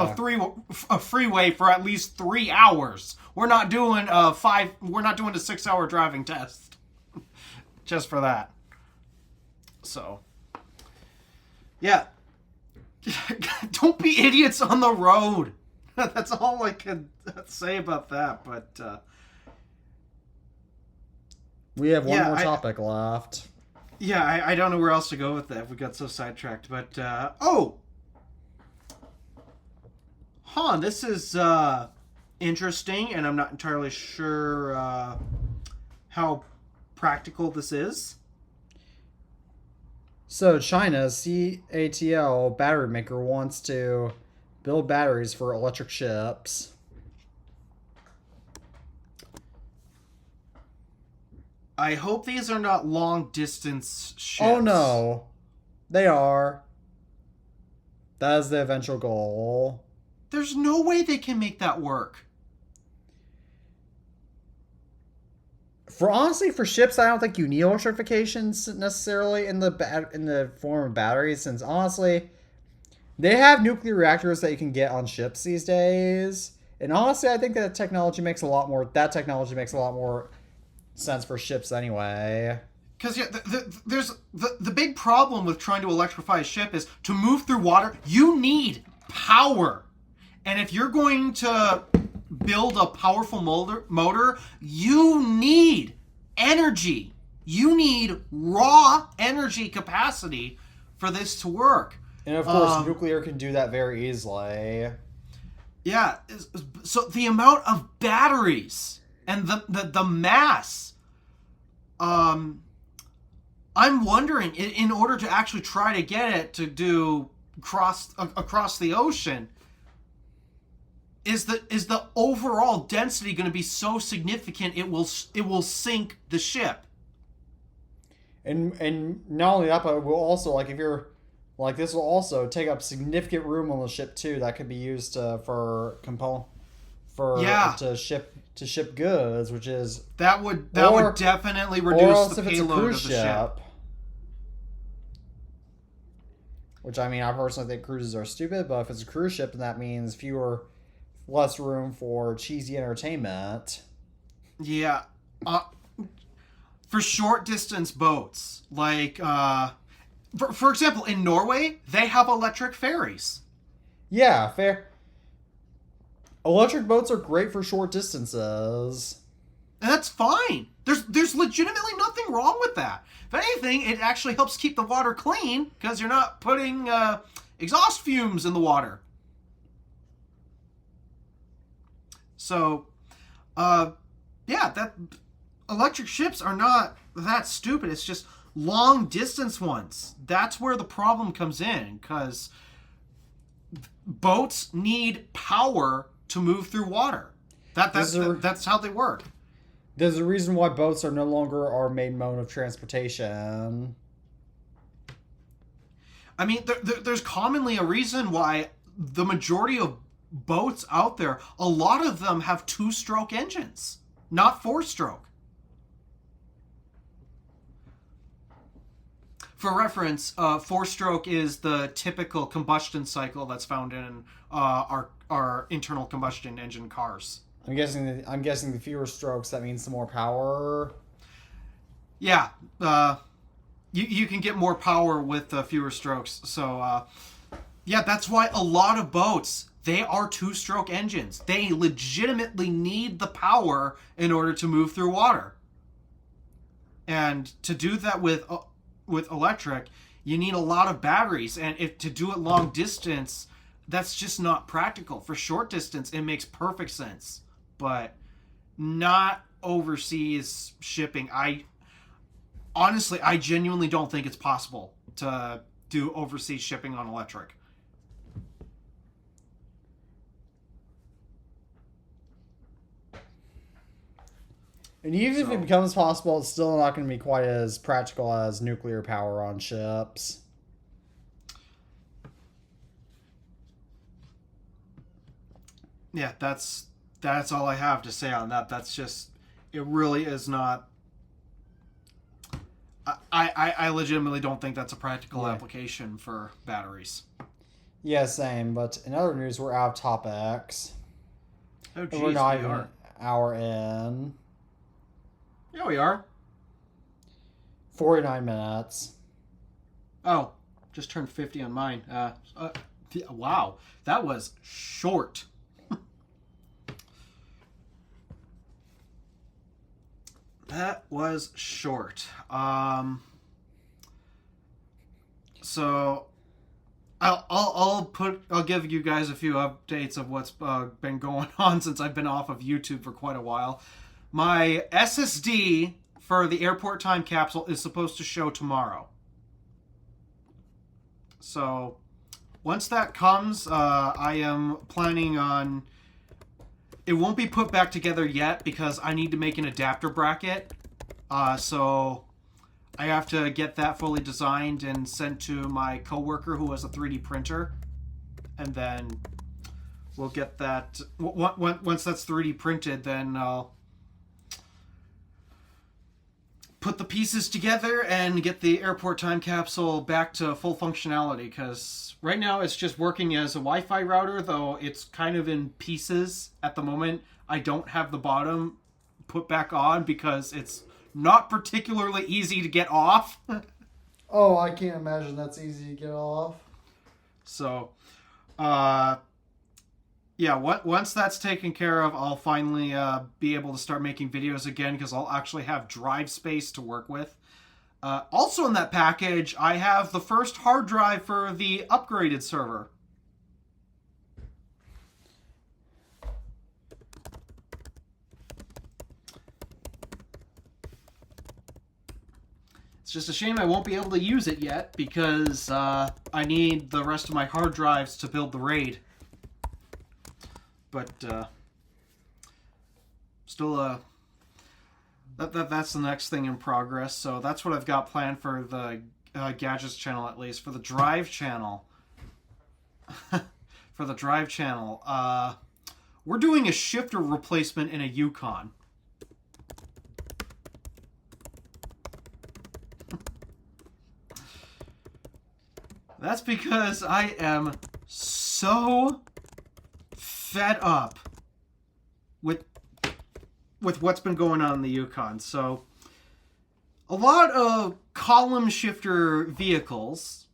a freeway for at least 3 hours. We're not doing a 6-hour driving test just for that. So, yeah, don't be idiots on the road. That's all I can say about that. But we have one more topic left. Yeah, I don't know where else to go with that. We got so sidetracked. But, this is interesting, and I'm not entirely sure how practical this is. So, China's CATL battery maker wants to build batteries for electric ships. I hope these are not long-distance ships. Oh, no. They are. That is the eventual goal. There's no way they can make that work. For ships, I don't think you need electrifications necessarily in the form of batteries, since honestly, they have nuclear reactors that you can get on ships these days. And honestly, I think that technology makes a lot more sense for ships anyway. Because there's the big problem with trying to electrify a ship is to move through water, you need power. And if you're going to build a powerful motor, you need energy. You need raw energy capacity for this to work. And of course, nuclear can do that very easily. Yeah, so the amount of batteries and the mass, I'm wondering, in order to actually try to get it to do across the ocean, is the overall density going to be so significant it will sink the ship? And not only that, but it will also, if you're this will also take up significant room on the ship too. That could be used to ship goods, which is that would definitely reduce the payload of the ship. Which, I mean, I personally think cruises are stupid, but if it's a cruise ship, then that means less room for cheesy entertainment. Yeah. For short distance boats, for example, in Norway, they have electric ferries. Yeah, fair. Electric boats are great for short distances. And that's fine. There's legitimately nothing wrong with that. If anything, it actually helps keep the water clean because you're not putting exhaust fumes in the water. So, that electric ships are not that stupid. It's just long distance ones. That's where the problem comes in, because boats need power to move through water. That's how they work. There's a reason why boats are no longer our main mode of transportation. I mean, there's commonly a reason why the majority of boats out there, a lot of them have 2-stroke engines, not 4-stroke. For reference, 4-stroke is the typical combustion cycle that's found in our internal combustion engine cars. I'm guessing the fewer strokes, that means the more power. Yeah, you can get more power with fewer strokes. So, that's why a lot of boats, they are 2-stroke engines. They legitimately need the power in order to move through water. And to do that with electric, you need a lot of batteries. And to do it long distance, that's just not practical. For short distance, it makes perfect sense. But not overseas shipping. I genuinely don't think it's possible to do overseas shipping on electric. And even if it becomes possible, it's still not going to be quite as practical as nuclear power on ships. Yeah, that's all I have to say on that. That's just, it really is not. I legitimately don't think that's a practical application for batteries. Yeah, same. But in other news, we're out of topics. Oh, geez, we're not even an hour in. Yeah, we are. 49 minutes. Oh, just turned 50 on mine. Wow, that was short. That was short. So I'll give you guys a few updates of what's been going on since I've been off of YouTube for quite a while. My SSD for the airport time capsule is supposed to show tomorrow. So once that comes, I am planning on. It won't be put back together yet because I need to make an adapter bracket. So I have to get that fully designed and sent to my coworker who has a 3D printer. And then we'll get that. Once that's 3D printed, then I'll put the pieces together and get the airport time capsule back to full functionality. Because right now it's just working as a Wi-Fi router, though it's kind of in pieces at the moment. I don't have the bottom put back on because it's not particularly easy to get off. Oh, I can't imagine that's easy to get off. So, yeah, once that's taken care of, I'll finally be able to start making videos again because I'll actually have drive space to work with. Also in that package, I have the first hard drive for the upgraded server. It's just a shame I won't be able to use it yet because I need the rest of my hard drives to build the RAID. But still, that's the next thing in progress. So that's what I've got planned for the Gadgets channel, at least. For the Drive channel. For the Drive channel, we're doing a shifter replacement in a Yukon. That's because I am so fed up with what's been going on in the Yukon. So a lot of column shifter vehicles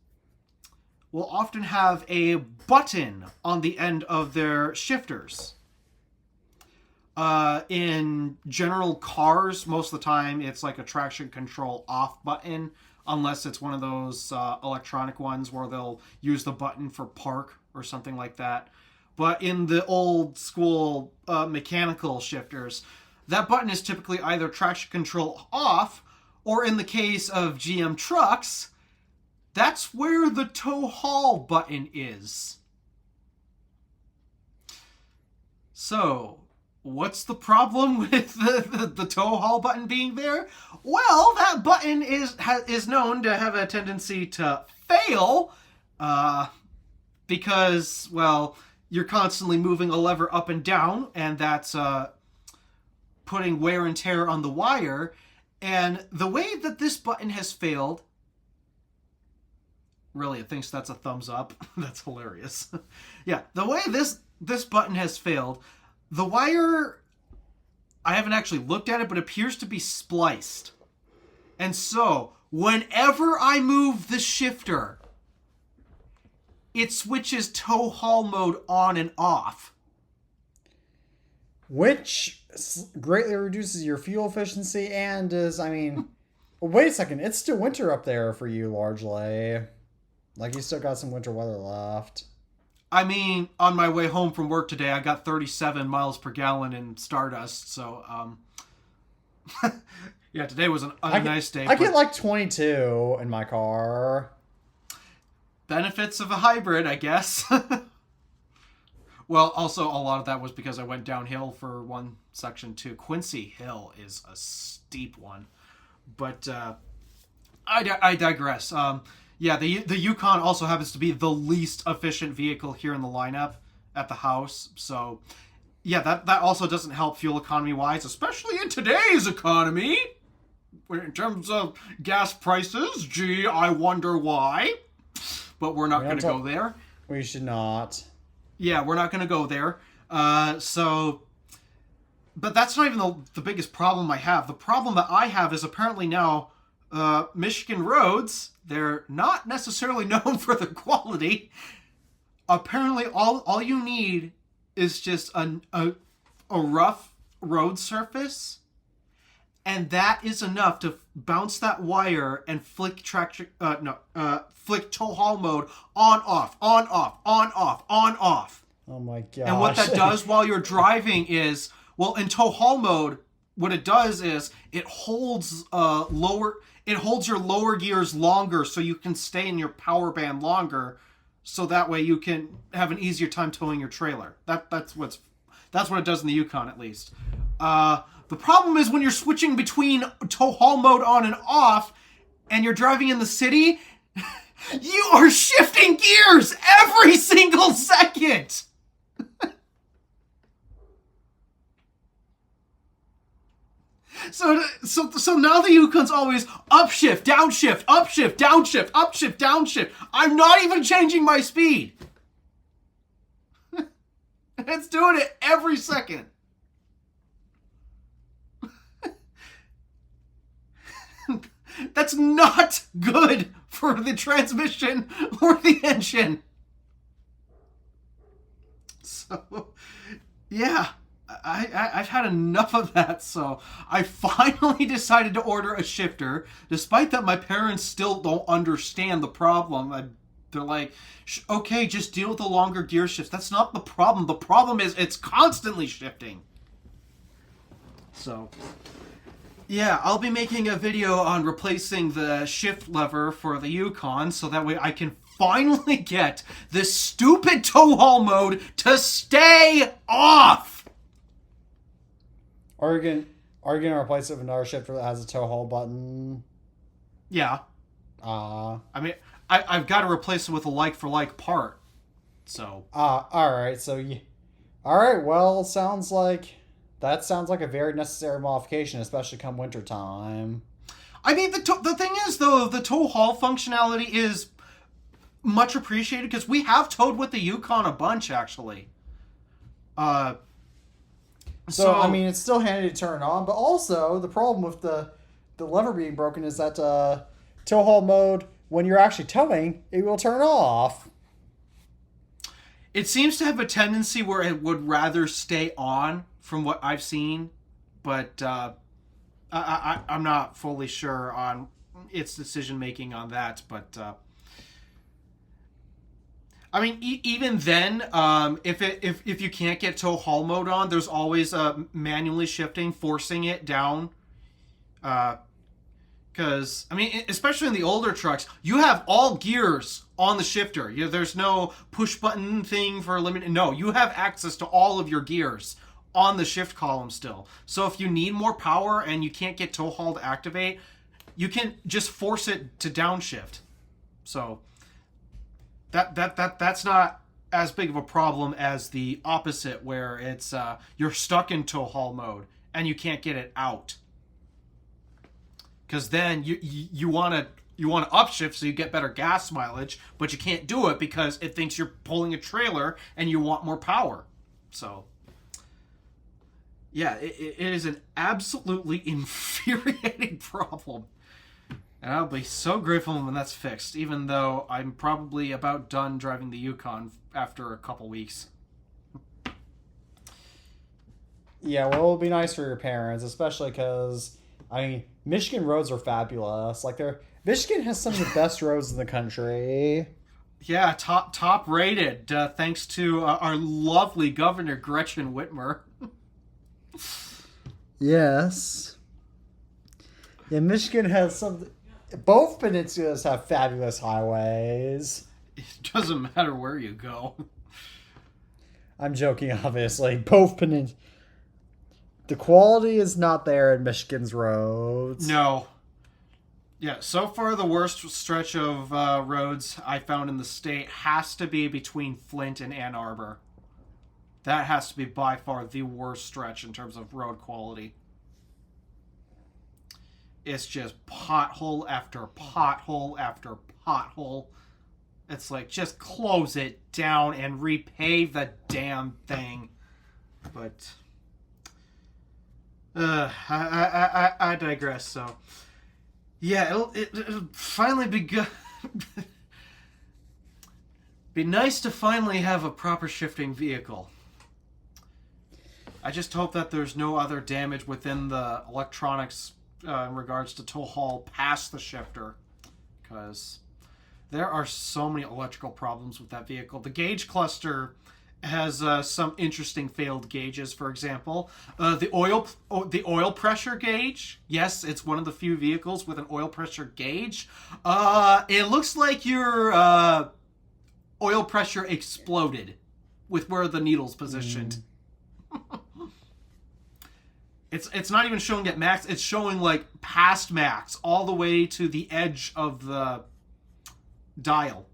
will often have a button on the end of their shifters. In general cars, most of the time it's like a traction control off button, unless it's one of those electronic ones where they'll use the button for park or something like that. But in the old school mechanical shifters, that button is typically either traction control off, or in the case of GM trucks, that's where the tow haul button is. So, what's the problem with the tow haul button being there? Well, that button is known to have a tendency to fail because, well, you're constantly moving a lever up and down, and that's putting wear and tear on the wire. And the way that this button has failed, really, it thinks that's a thumbs up. That's hilarious. Yeah, the way this button has failed, the wire, I haven't actually looked at it, but appears to be spliced. And so, whenever I move the shifter, it switches tow haul mode on and off. Which greatly reduces your fuel efficiency and is, I mean, wait a second, it's still winter up there for you largely. Like, you still got some winter weather left. I mean, on my way home from work today, I got 37 miles per gallon in Stardust, so, yeah, today was a nice day. I get like 22 in my car. Benefits of a hybrid, I guess. Well, also a lot of that was because I went downhill for one section too. Quincy Hill is a steep one, but I digress. Yeah, the Yukon also happens to be the least efficient vehicle here in the lineup at the house. So, yeah, that also doesn't help fuel economy wise, especially in today's economy. In terms of gas prices, gee, I wonder why. But we're not going to go there. We should not. Yeah, we're not going to go there. But that's not even the biggest problem I have. The problem that I have is apparently now Michigan roads, they're not necessarily known for their quality. Apparently, all you need is just a rough road surface, and that is enough to bounce that wire and flick tow haul mode on off. Oh my gosh. And what that does while you're driving is, well, in tow haul mode, what it does is it holds your lower gears longer so you can stay in your power band longer, so that way you can have an easier time towing your trailer. That's what it does in the Yukon, at least. The problem is when you're switching between tow haul mode on and off and you're driving in the city, you are shifting gears every single second. So now the Yukon's always upshift, downshift, upshift, downshift, upshift, downshift. I'm not even changing my speed. It's doing it every second. That's not good for the transmission or the engine. So, yeah. I've had enough of that, so I finally decided to order a shifter, despite that my parents still don't understand the problem. They're like, okay, just deal with the longer gear shifts. That's not the problem. The problem is it's constantly shifting. So, yeah, I'll be making a video on replacing the shift lever for the Yukon, so that way I can finally get this stupid tow haul mode to stay off. Are you gonna replace it with another shifter that has a tow haul button? Yeah. I mean, I've got to replace it with a like-for-like part. So. Alright, Alright, well, sounds like a very necessary modification, especially come winter time. I mean, the thing is, though, the tow haul functionality is much appreciated, because we have towed with the Yukon a bunch, actually. So, I mean, it's still handy to turn on, but also the problem with the lever being broken is that tow haul mode, when you're actually towing, it will turn off. It seems to have a tendency where it would rather stay on, from what I've seen, but I'm not fully sure on its decision making on that. But I mean, even then, if you can't get tow haul mode on, there's always manually shifting, forcing it down. Because, I mean, especially in the older trucks, you have all gears on the shifter. There's no push button thing for limited. No, you have access to all of your gears on the shift column still. So if you need more power and you can't get tow haul to activate, you can just force it to downshift. So that's not as big of a problem as the opposite, where it's you're stuck in tow haul mode and you can't get it out. Because then you want to upshift so you get better gas mileage, but you can't do it because it thinks you're pulling a trailer and you want more power. So, yeah, it is an absolutely infuriating problem. And I'll be so grateful when that's fixed, even though I'm probably about done driving the Yukon after a couple weeks. Yeah, well, it'll be nice for your parents, especially because, I mean, Michigan roads are fabulous. Michigan has some of the best roads in the country. Yeah, top rated, thanks to our lovely Governor Gretchen Whitmer. Yes. Yeah, Michigan has some. Both peninsulas have fabulous highways. It doesn't matter where you go. I'm joking, obviously. Both penin. The quality is not there in Michigan's roads. No. Yeah, so far the worst stretch of roads I found in the state has to be between Flint and Ann Arbor. That has to be by far the worst stretch in terms of road quality. It's just pothole after pothole after pothole. It's like, just close it down and repave the damn thing. But I digress. So yeah, it'll finally be good. Be nice to finally have a proper shifting vehicle. I just hope that there's no other damage within the electronics in regards to tow haul past the shifter, because there are so many electrical problems with that vehicle. The gauge cluster has some interesting failed gauges. For example, the oil pressure gauge. Yes, it's one of the few vehicles with an oil pressure gauge. It looks like your oil pressure exploded with where the needle's positioned. It's not even showing at max. It's showing like past max, all the way to the edge of the dial.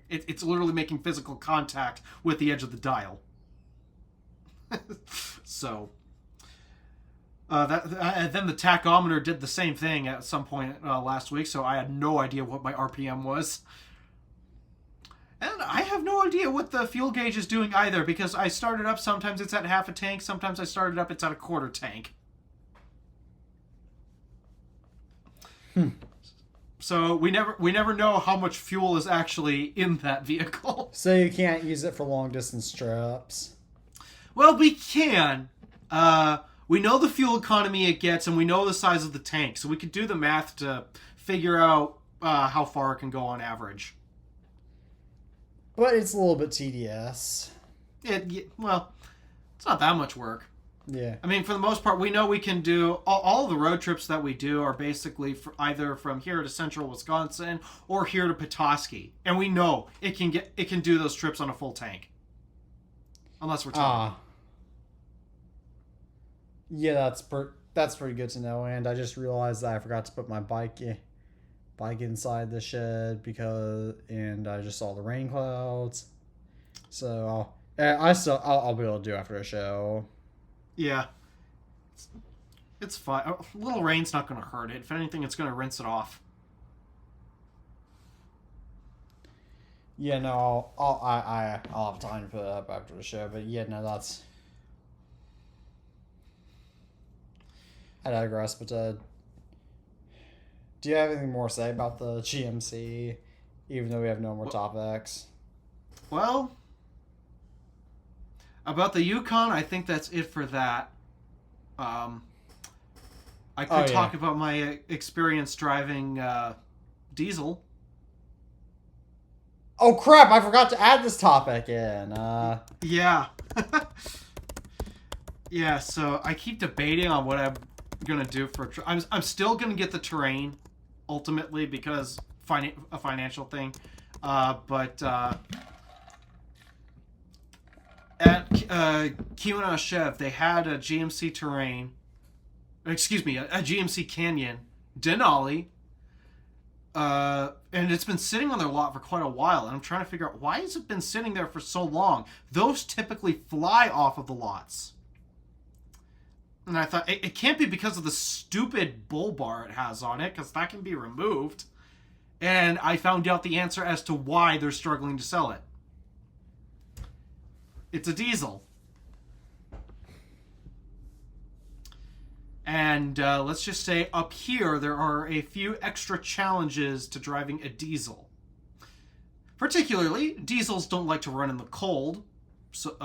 It's literally making physical contact with the edge of the dial. So, then the tachometer did the same thing at some point last week, so I had no idea what my RPM was. And I have no idea what the fuel gauge is doing either, because I started up, sometimes it's at half a tank, sometimes I started up, it's at a quarter tank. So we never know how much fuel is actually in that vehicle. So you can't use it for long distance trips. Well, we can. We know the fuel economy it gets, and we know the size of the tank, so we could do the math to figure out how far it can go on average. But it's a little bit tedious. Well, it's not that much work. Yeah. I mean, for the most part, we know we can do... All the road trips that we do are basically either from here to central Wisconsin or here to Petoskey. And we know it can do those trips on a full tank. Unless we're talking. Yeah, that's pretty good to know. And I just realized that I forgot to put my bike inside the shed and I just saw the rain clouds. So I'll be able to do after the show. Yeah. It's fine. A little rain's not going to hurt it. If anything, it's going to rinse it off. Yeah, no, I'll have time to put it up after the show. But yeah, no, that's... I digress, but do you have anything more to say about the GMC, even though we have no more topics? Well, about the Yukon, I think that's it for that. I could talk about my experience driving diesel. Oh crap, I forgot to add this topic in. Yeah. Yeah, so I keep debating on what I'm going to do for... I'm still going to get the Terrain, ultimately, because a financial thing. But at Keweenaw Chev, they had a GMC Terrain... Excuse me, a GMC Canyon Denali. And it's been sitting on their lot for quite a while, and I'm trying to figure out why has it been sitting there for so long. Those typically fly off of the lots. And I thought, it can't be because of the stupid bull bar it has on it, because that can be removed. And I found out the answer as to why they're struggling to sell it. It's a diesel. And let's just say up here, there are a few extra challenges to driving a diesel. Particularly, diesels don't like to run in the cold. So,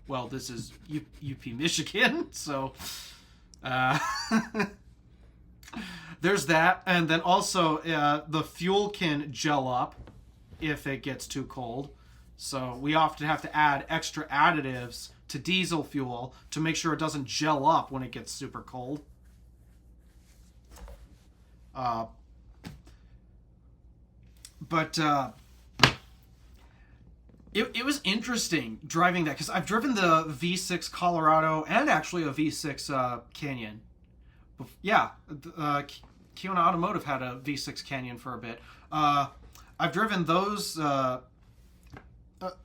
well, this is UP, Michigan, so there's that. And then also, the fuel can gel up if it gets too cold. So we often have to add extra additives to diesel fuel to make sure it doesn't gel up when it gets super cold. it was interesting driving that because I've driven the V6 Colorado and actually a V6 Canyon. Yeah, Kiona Automotive had a V6 Canyon for a bit. I've driven those the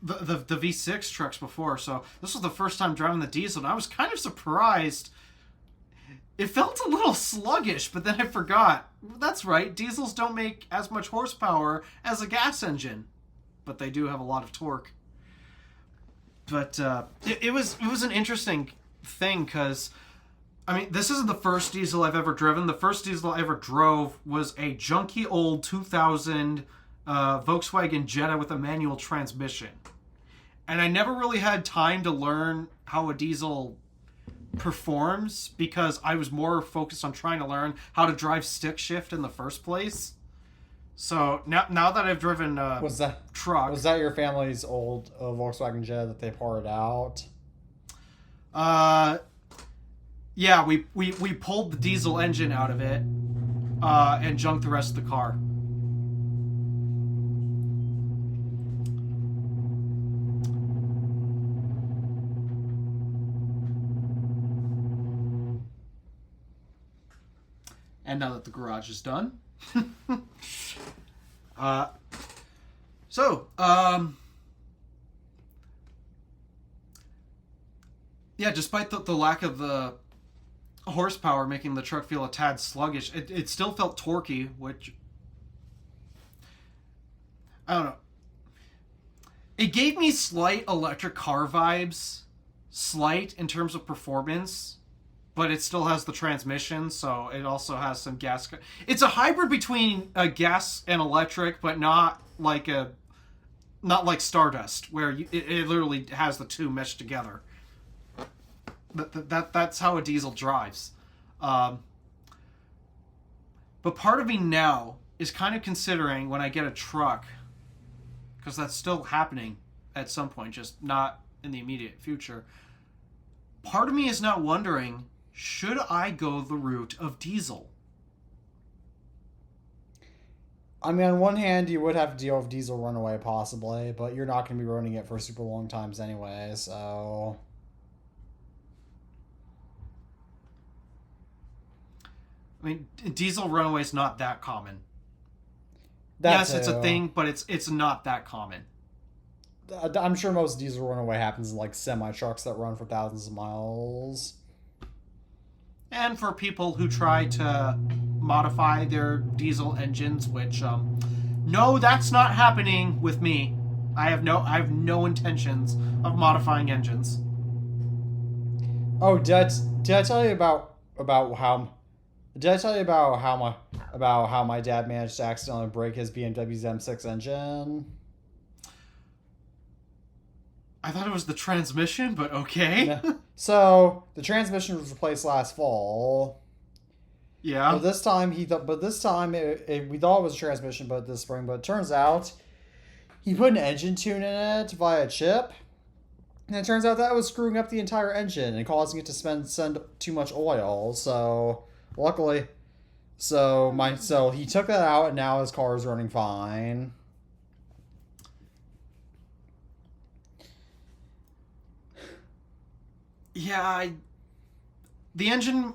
V6 trucks before, so this was the first time driving the diesel, and I was kind of surprised. It felt a little sluggish, but then I forgot. That's right, diesels don't make as much horsepower as a gas engine, but they do have a lot of torque. But it was an interesting thing because, I mean, this isn't the first diesel I've ever driven. The first diesel I ever drove was a junky old 2000 Volkswagen Jetta with a manual transmission. And I never really had time to learn how a diesel performs because I was more focused on trying to learn how to drive stick shift in the first place. So now that I've driven truck, was that your family's old Volkswagen Jetta that they parted out? Yeah, we pulled the diesel engine out of it and junked the rest of the car. And now that the garage is done. Yeah, despite the lack of the horsepower making the truck feel a tad sluggish, it still felt torquey, which, I don't know. It gave me slight electric car vibes, slight in terms of performance, but it still has the transmission, so it also has some gas. It's a hybrid between a gas and electric, but not like Stardust, where it literally has the two meshed together. That's how a diesel drives. But part of me now is kind of considering when I get a truck, because that's still happening at some point, just not in the immediate future. Part of me is now wondering, should I go the route of diesel? I mean, on one hand, you would have to deal with diesel runaway possibly, but you're not going to be running it for super long times anyway, so... I mean, diesel runaway is not that common. Yes, it's a thing, but it's not that common. I'm sure most diesel runaway happens in like semi-trucks that run for thousands of miles. And for people who try to modify their diesel engines, which, no, that's not happening with me. I have no intentions of modifying engines. Oh, did I tell you about how my dad managed to accidentally break his BMW's M6 engine? I thought it was the transmission, but okay. Yeah. So the transmission was replaced last fall. Yeah. But this time we thought it was a transmission, but this spring. But it turns out he put an engine tune in it via chip, and it turns out that was screwing up the entire engine and causing it to send too much oil. So luckily, so he took that out, and now his car is running fine. Yeah, the engine...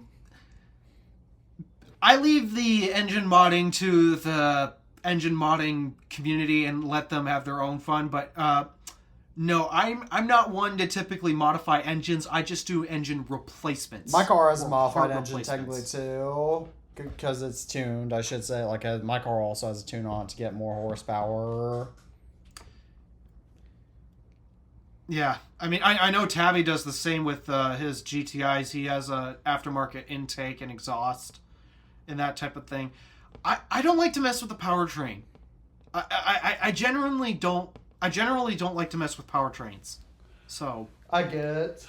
I leave the engine modding to the engine modding community and let them have their own fun, but no, I'm not one to typically modify engines. I just do engine replacements. My car has a modified engine technically too, because it's tuned, I should say. My car also has a tune on it to get more horsepower. Yeah, I mean, I know Tabby does the same with his GTIs. He has a aftermarket intake and exhaust and that type of thing. I don't like to mess with the powertrain. I generally don't like to mess with powertrains. So I get it.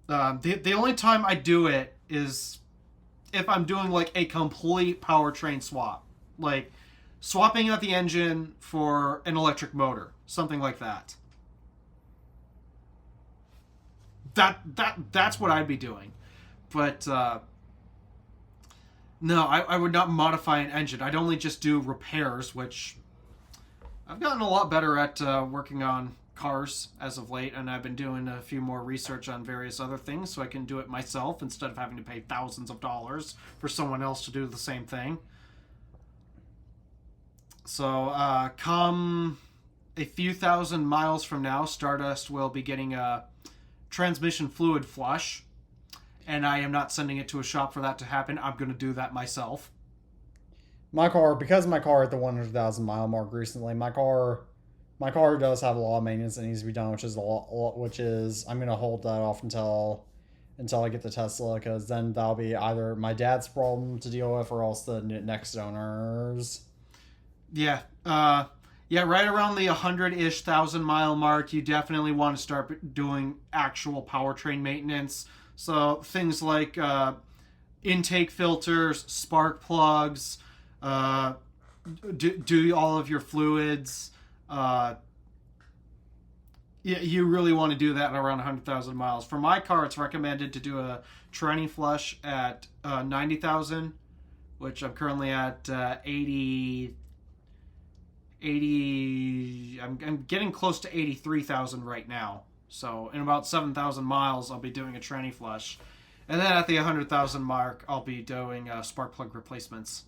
The only time I do it is if I'm doing like a complete powertrain swap, like swapping out the engine for an electric motor, something like that. That's what I'd be doing. But no, I would not modify an engine. I'd only just do repairs, which I've gotten a lot better at working on cars as of late, and I've been doing a few more research on various other things so I can do it myself instead of having to pay thousands of dollars for someone else to do the same thing. So, come a few thousand miles from now, Stardust will be getting a transmission fluid flush, and I am not sending it to a shop for that to happen. I'm going to do that myself. Because my car hit the 100,000 mile mark recently, my car does have a lot of maintenance that needs to be done, which is I'm gonna hold that off until I get the Tesla, because then that'll be either my dad's problem to deal with or else the next owners. Yeah, yeah, right around the 100-ish thousand mile mark, you definitely want to start doing actual powertrain maintenance. So things like intake filters, spark plugs, do all of your fluids. You really want to do that at around 100,000 miles. For my car, it's recommended to do a tranny flush at 90,000, which I'm currently at 80. I'm getting close to 83,000 right now. So in about 7,000 miles, I'll be doing a tranny flush. And then at the 100,000 mark, I'll be doing spark plug replacements.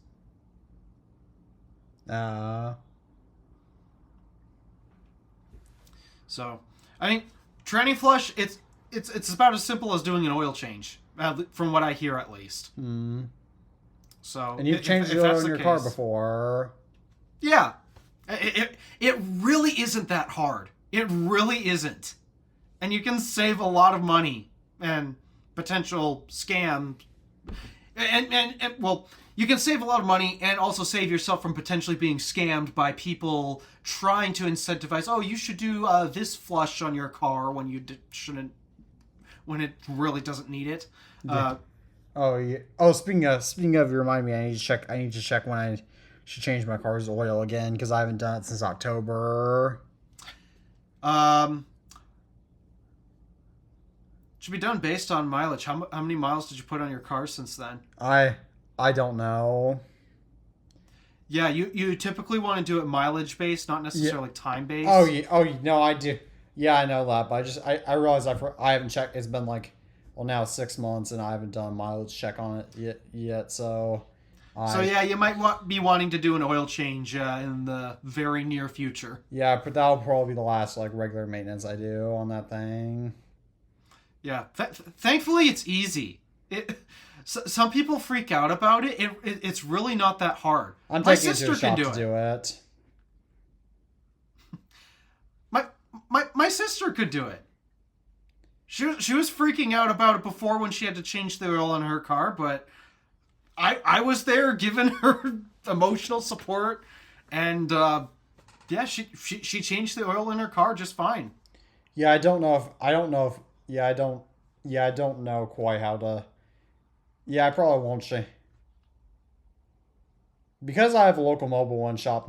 So, I mean, tranny flush, it's about as simple as doing an oil change, from what I hear at least. So, and you've changed the oil in your car before. Yeah. It really isn't that hard. It really isn't. And you can save a lot of money and potential scam. And well, you can save a lot of money and also save yourself from potentially being scammed by people trying to incentivize, oh, you should do this flush on your car when you shouldn't, when it really doesn't need it. Oh, yeah. Oh, speaking of, you remind me, I need to check when I should change my car's oil again, because I haven't done it since October. Should be done based on mileage. How many miles did you put on your car since then? I don't know. Yeah, you typically want to do it mileage based, not necessarily time based. Oh yeah. Oh no, I do. Yeah, I know that, but I realize I haven't checked. It's been like, well, now 6 months, and I haven't done a mileage check on it yet. So yeah, you might be wanting to do an oil change in the very near future. Yeah, but that'll probably be the last like regular maintenance I do on that thing. Yeah, thankfully it's easy. Some people freak out about it. It's really not that hard. I'm taking it to a shop to do it. My sister could do it. She was freaking out about it before when she had to change the oil in her car, but I was there giving her emotional support, and yeah, she changed the oil in her car just fine. Yeah, I don't know quite how to. Yeah, I probably won't change. Because I have a local Mobile One shop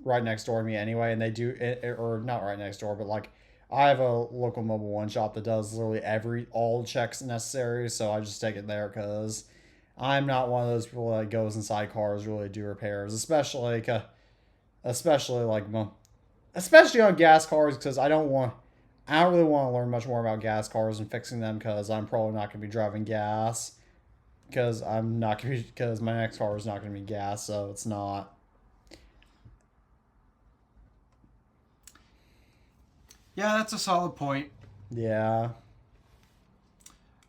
right next door to me anyway, and they do or not right next door, but like I have a local Mobile One shop that does literally all checks necessary, so I just take it there because I'm not one of those people that goes inside cars really do repairs, especially on gas cars, because I don't really want to learn much more about gas cars and fixing them, because I'm probably not going to be driving gas. Because my next car is not going to be gas, so it's not. Yeah, that's a solid point. Yeah.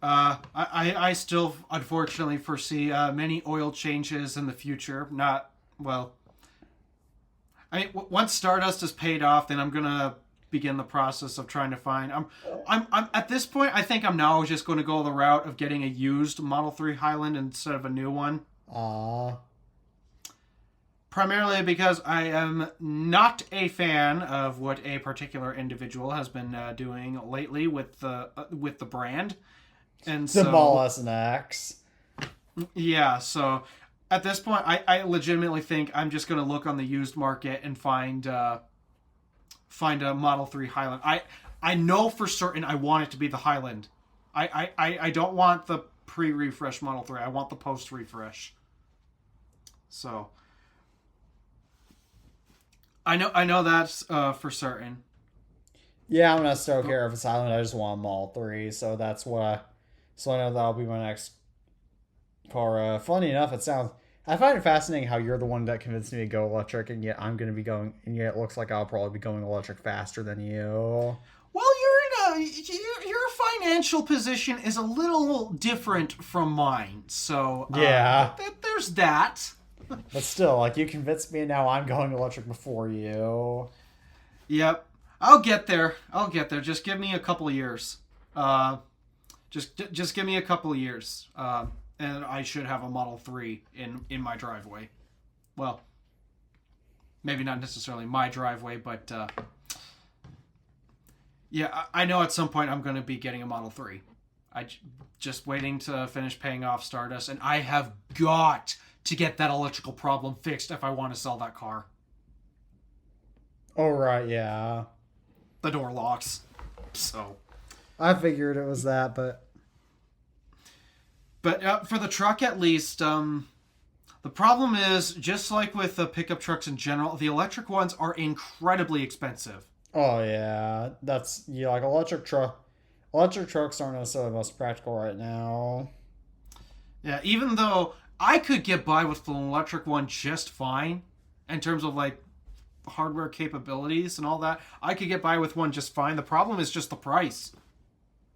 I still unfortunately foresee many oil changes in the future. Not well. I mean, once Stardust is paid off, then I'm gonna begin the process of trying to find. I'm at this point. I think I'm now just going to go the route of getting a used Model 3 Highland instead of a new one. Primarily because I am not a fan of what a particular individual has been doing lately with the brand, and the Ball S and X. Yeah, so at this point, I legitimately think I'm just going to look on the used market and find a Model 3 Highland. I know for certain I want it to be the Highland. I don't want the pre-refresh Model 3. I want the post-refresh. So I know that's for certain. Yeah, I'm not still care if it's Highland. I just want a Model 3, so that's what so I know that'll be my next car. Funny enough, it sounds. I find it fascinating how you're the one that convinced me to go electric, and yet I'm going to be going, and yet it looks like I'll probably be going electric faster than you. Well, your financial position is a little different from mine, so Yeah. there's that. But still, like, you convinced me, and now I'm going electric before you. Yep, I'll get there. I'll get there. Just give me a couple of years. Just give me a couple of years, and I should have a Model 3 in my driveway. Well, maybe not necessarily my driveway, but yeah, I know at some point I'm going to be getting a Model 3. Just waiting to finish paying off Stardust, and I have got to get that electrical problem fixed if I want to sell that car. Oh, right, yeah. The door locks. So I figured it was that, but for the truck at least, the problem is, just like with the pickup trucks in general, the electric ones are incredibly expensive. oh yeah, that's yeah. Like electric trucks aren't necessarily the most practical right now. Yeah, even though I could get by with an electric one just fine, in terms of like hardware capabilities and all that, I could get by with one just fine. The problem is just the price.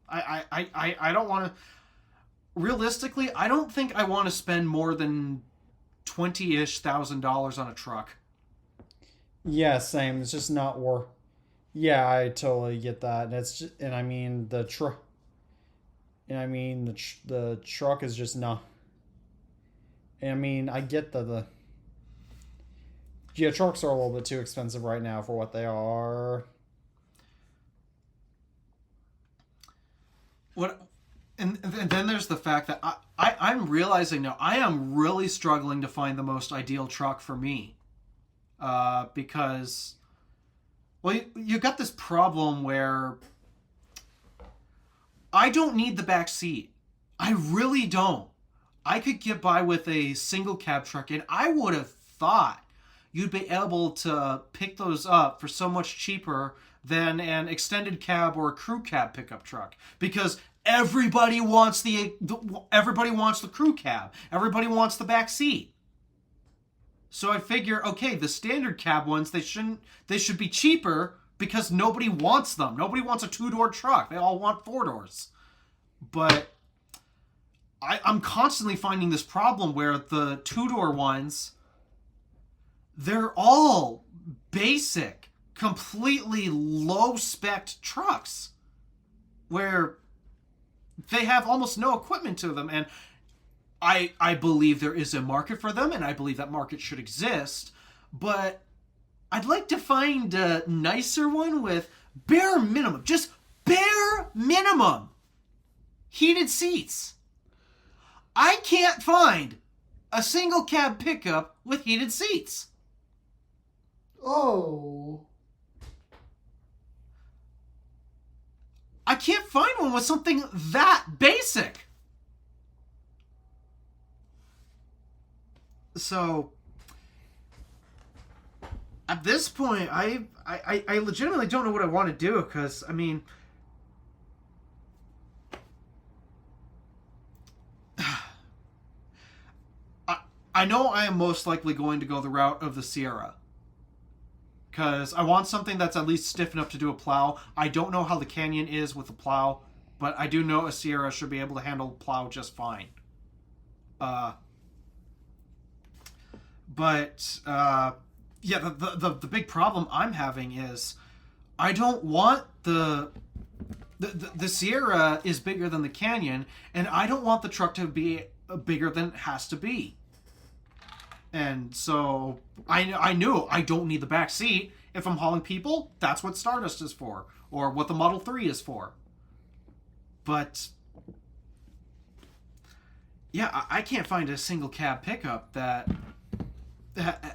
I don't want to. Realistically, I don't think I want to spend more than $20,000 on a truck. Yeah, same. It's just not worth. Yeah, I totally get that, and it's just, and I mean the truck, and I mean the truck is just not. And I mean, I get the yeah, trucks are a little bit too expensive right now for what they are. What, and then there's the fact that I'm realizing now I am really struggling to find the most ideal truck for me, because, well, you got this problem where I don't need the back seat. I really don't. I could get by with a single cab truck, and I would have thought you'd be able to pick those up for so much cheaper than an extended cab or a crew cab pickup truck, because everybody wants the crew cab. Everybody wants the back seat. So I figure, okay, the standard cab ones, they should be cheaper because nobody wants them. Nobody wants a 2-door truck. They all want 4 doors. But I'm constantly finding this problem where the 2-door ones, they're all basic, completely low-spec trucks where they have almost no equipment to them. And I believe there is a market for them, and I believe that market should exist. But I'd like to find a nicer one with bare minimum, just bare minimum heated seats. I can't find a single cab pickup with heated seats. Oh. I can't find one with something that basic. So at this point, I legitimately don't know what I want to do, because I mean, I know I am most likely going to go the route of the Sierra, because I want something that's at least stiff enough to do a plow. I don't know how the Canyon is with the plow, but I do know a Sierra should be able to handle plow just fine. Yeah, the big problem I'm having is I don't want the Sierra is bigger than the Canyon, and I don't want the truck to be bigger than it has to be. And so I knew I don't need the back seat. If I'm hauling people, that's what Stardust is for, or what the Model 3 is for. But yeah, I can't find a single cab pickup that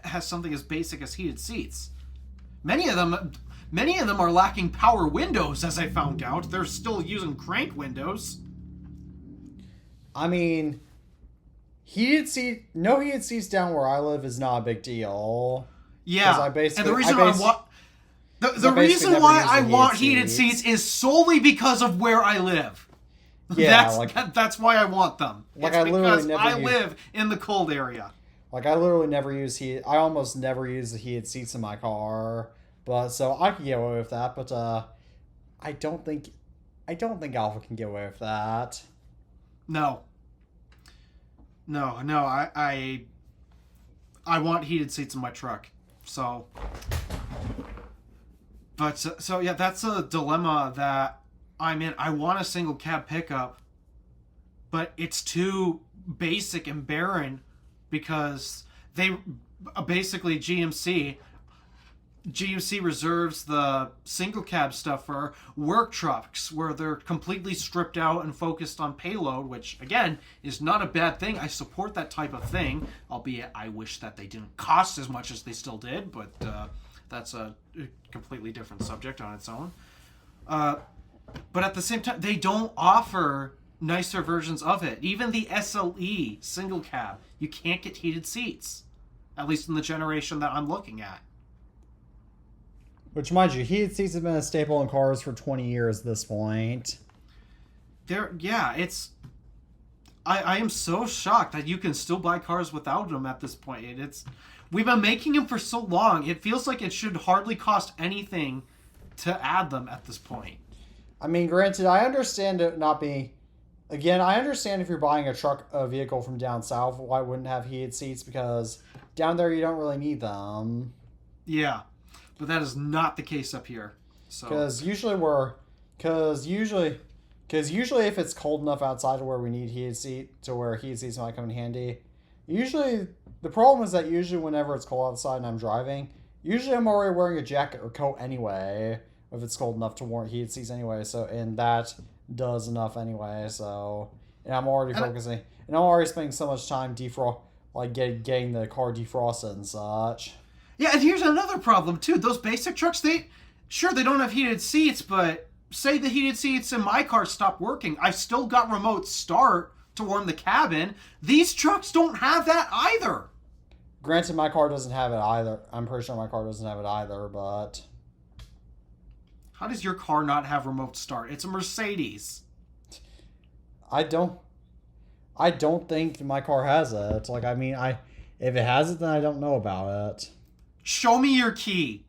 has something as basic as heated seats. Many of them are lacking power windows, as I found out. They're still using crank windows. I mean, no heated seats down where I live is not a big deal. Yeah, I and basically, the reason I I bas- want the basically reason never why use the I want heated heated seats. seats is solely because of where I live. Yeah, That's why I want them. Like, It's I literally because never I use- live in the cold area. like I literally never use heat. I almost never use the heated seats in my car, but so I can get away with that. But I don't think Alpha can get away with that. No. I want heated seats in my truck. So, but so yeah, that's a dilemma that I'm in. I want a single cab pickup, but it's too basic and barren because they basically GMC reserves the single cab stuff for work trucks where they're completely stripped out and focused on payload, which again is not a bad thing. I support that type of thing, albeit I wish that they didn't cost as much as they still did, but that's a completely different subject on its own. But at the same time, they don't offer nicer versions of it. Even the SLE single cab, you can't get heated seats, at least in the generation that I'm looking at. Which, mind you, heated seats have been a staple in cars for 20 years at this point. It's. I am so shocked that you can still buy cars without them at this point. We've been making them for so long. It feels like it should hardly cost anything to add them at this point. I mean, granted, I understand it not being. Again, I understand if you're buying a vehicle from down south, why it wouldn't have heated seats, because down there you don't really need them. Yeah. But that is not the case up here. So Because usually if it's cold enough outside to where we need heated seats might come in handy. Usually, the problem is that whenever it's cold outside and I'm driving, usually I'm already wearing a jacket or coat anyway, if it's cold enough to warrant heated seats anyway. So, and that does enough anyway. So, and I'm already I'm already spending so much time getting the car defrosted and such. yeah, and here's another problem too. Those basic trucks, they don't have heated seats, but say the heated seats in my car stop working, I've still got remote start to warm the cabin. These trucks don't have that either. Granted, my car doesn't have it either. I'm pretty sure my car doesn't have it either, but how does your car not have remote start? It's a Mercedes. I don't think my car has it. If it has it, then I don't know about it. Show me your key.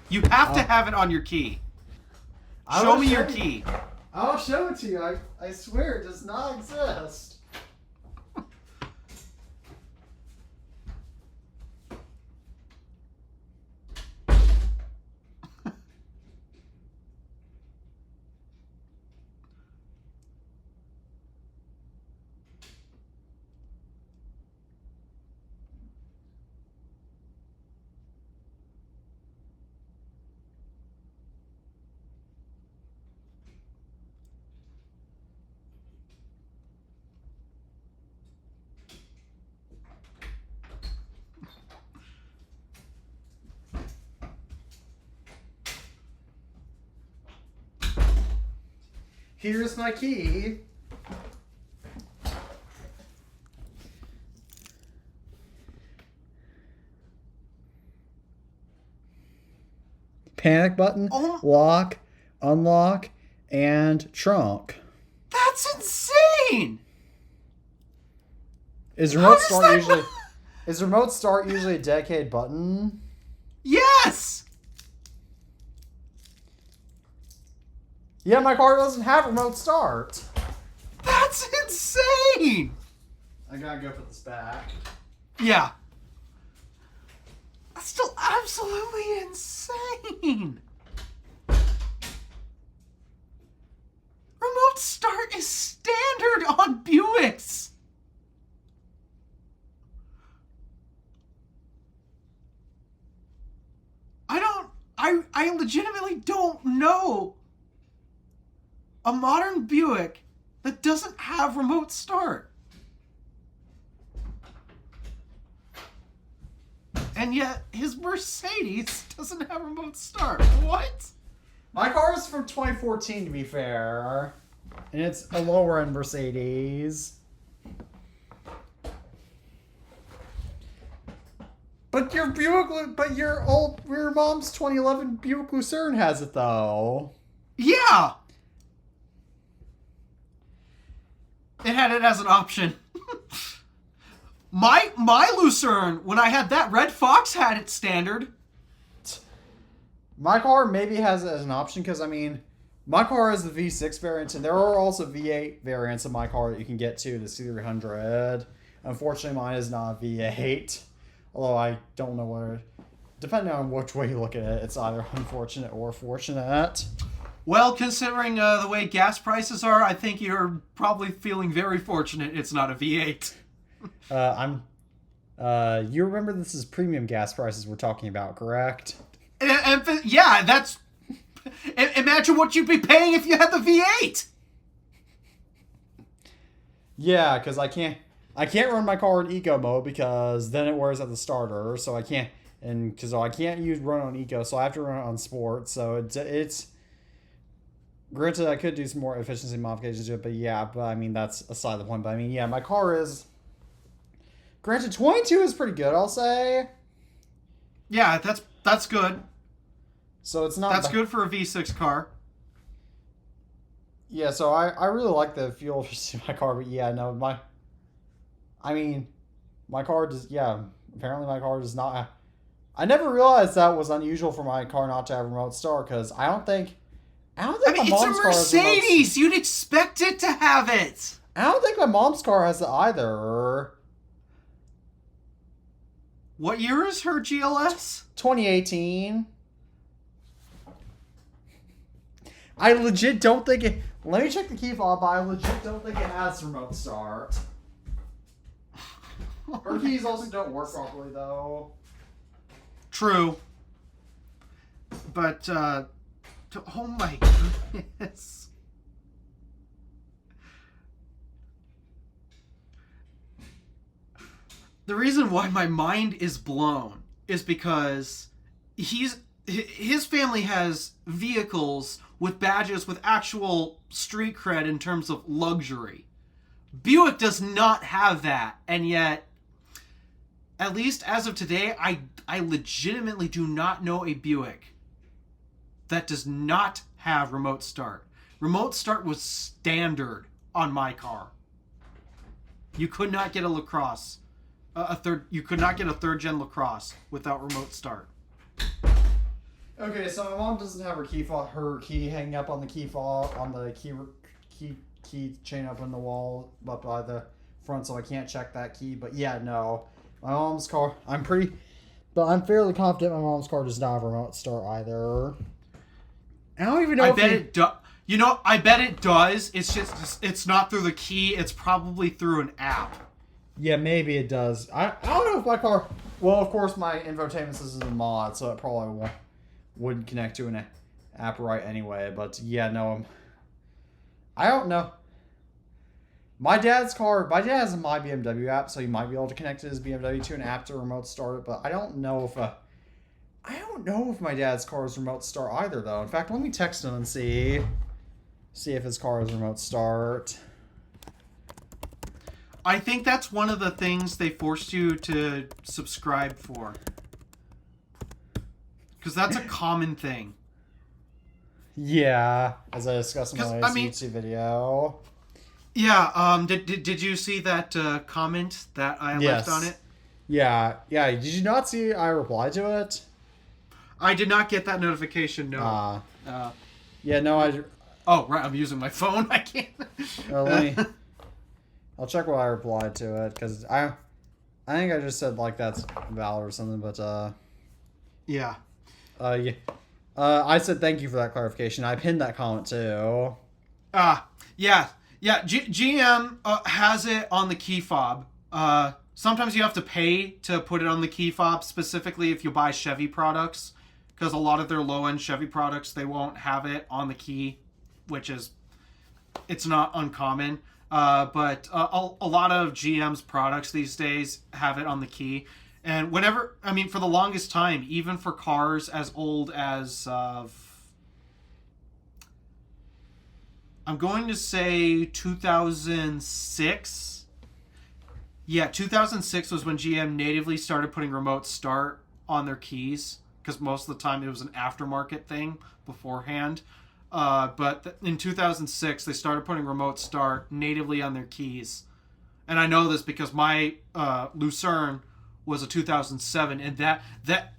You have to have it on your key. Show me your key. I'll show it to you. I swear it does not exist. Here's my key. Panic button, lock, unlock, and trunk. That's insane! Is remote start usually a dedicated button? Yes! Yeah, my car doesn't have remote start. That's insane! I gotta go put this back. Yeah. That's still absolutely insane! Remote start is standard on Buicks! I legitimately don't know a modern Buick that doesn't have remote start. And yet his Mercedes doesn't have remote start. What? My car is from 2014, to be fair. And it's a lower end Mercedes. But your mom's 2011 Buick Lucerne has it though. Yeah. It had it as an option. My Lucerne, when I had that, Red Fox had it standard. My car maybe has it as an option because, I mean, my car has the V6 variant, and there are also V8 variants of my car that you can get to the C300. Unfortunately, mine is not a V8. Although I don't know where... Depending on which way you look at it, it's either unfortunate or fortunate. Well, considering the way gas prices are, I think you're probably feeling very fortunate it's not a V8. You remember this is premium gas prices we're talking about, correct? Yeah, that's... Imagine what you'd be paying if you had the V8! Yeah, because I can't run my car in eco mode because then it wears out the starter, so I can't... And because I can't run on eco, so I have to run it on sport, so it's... Granted, I could do some more efficiency modifications to it, but I mean, that's aside the point. But I mean, yeah, my car is... Granted, 22 is pretty good, I'll say. Yeah, that's good. So it's not... That's good for a V6 car. Yeah, so I really like the fuel efficiency of my car, but yeah, no, my car does... Yeah, apparently my car does not... I never realized that was unusual for my car not to have remote start, because I don't think I mean, it's a Mercedes. You'd expect it to have it. I don't think my mom's car has it either. What year is her GLS? 2018. I legit don't think it... Let me check the key fob, but I legit don't think it has remote start. Her keys also don't work properly, though. True. But, oh my goodness. The reason why my mind is blown is because his family has vehicles with badges with actual street cred in terms of luxury. Buick does not have that, and yet, at least as of today, I legitimately do not know a Buick that does not have remote start. Remote start was standard on my car. You could not get a LaCrosse, you could not get a third gen LaCrosse without remote start. Okay, so my mom doesn't have her key hanging up on the key fob, on the key chain up on the wall up by the front, so I can't check that key. But yeah, no, my mom's car. I'm fairly confident my mom's car does not have remote start either. I don't even know. I bet it does. You know, I bet it does. It's just it's not through the key. It's probably through an app. Yeah, maybe it does. I don't know if my car... Well, of course, my infotainment system is a mod, so it probably wouldn't connect to an app right anyway. But yeah, no. I don't know. My dad has a My BMW app, so he might be able to connect his BMW to an app to remote start it. But I don't know if my dad's car is remote start either, though. In fact, let me text him and see if his car is remote start. I think that's one of the things they forced you to subscribe for. Because that's a common thing. Yeah, as I discussed in my latest YouTube video. Yeah, did you see that comment that I left on it? Yeah. Did you not see I replied to it? I did not get that notification, no. Yeah, no, Oh, right, I'm using my phone. I can't... I'll check what I replied to it, because I think I just said, like, that's valid or something, but, Yeah. Yeah. I said thank you for that clarification. I pinned that comment, too. Yeah. GM has it on the key fob. Sometimes you have to pay to put it on the key fob, specifically if you buy Chevy products, because a lot of their low-end Chevy products, they won't have it on the key, which is... It's not uncommon. But a lot of GM's products these days have it on the key. And for the longest time, even for cars as old as, I'm going to say 2006, Yeah, 2006 was when GM natively started putting remote start on their keys, because most of the time it was an aftermarket thing beforehand. But in 2006, they started putting remote start natively on their keys. And I know this because my Lucerne was a 2007, and that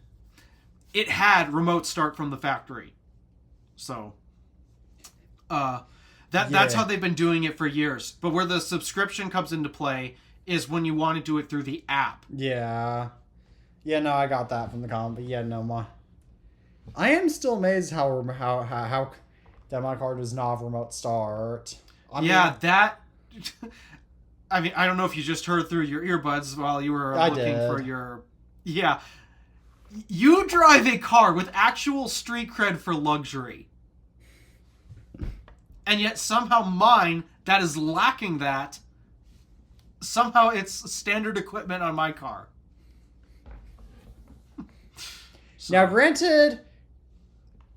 it had remote start from the factory. So that's how they've been doing it for years. But where the subscription comes into play is when you want to do it through the app. Yeah. Yeah, no, I got that from the comment, but yeah, no, I am still amazed how that my car does not have remote start. That. I mean, I don't know if you just heard through your earbuds while you were looking for your. Yeah. You drive a car with actual street cred for luxury. And yet somehow mine, that is lacking that. Somehow it's standard equipment on my car. Now, granted,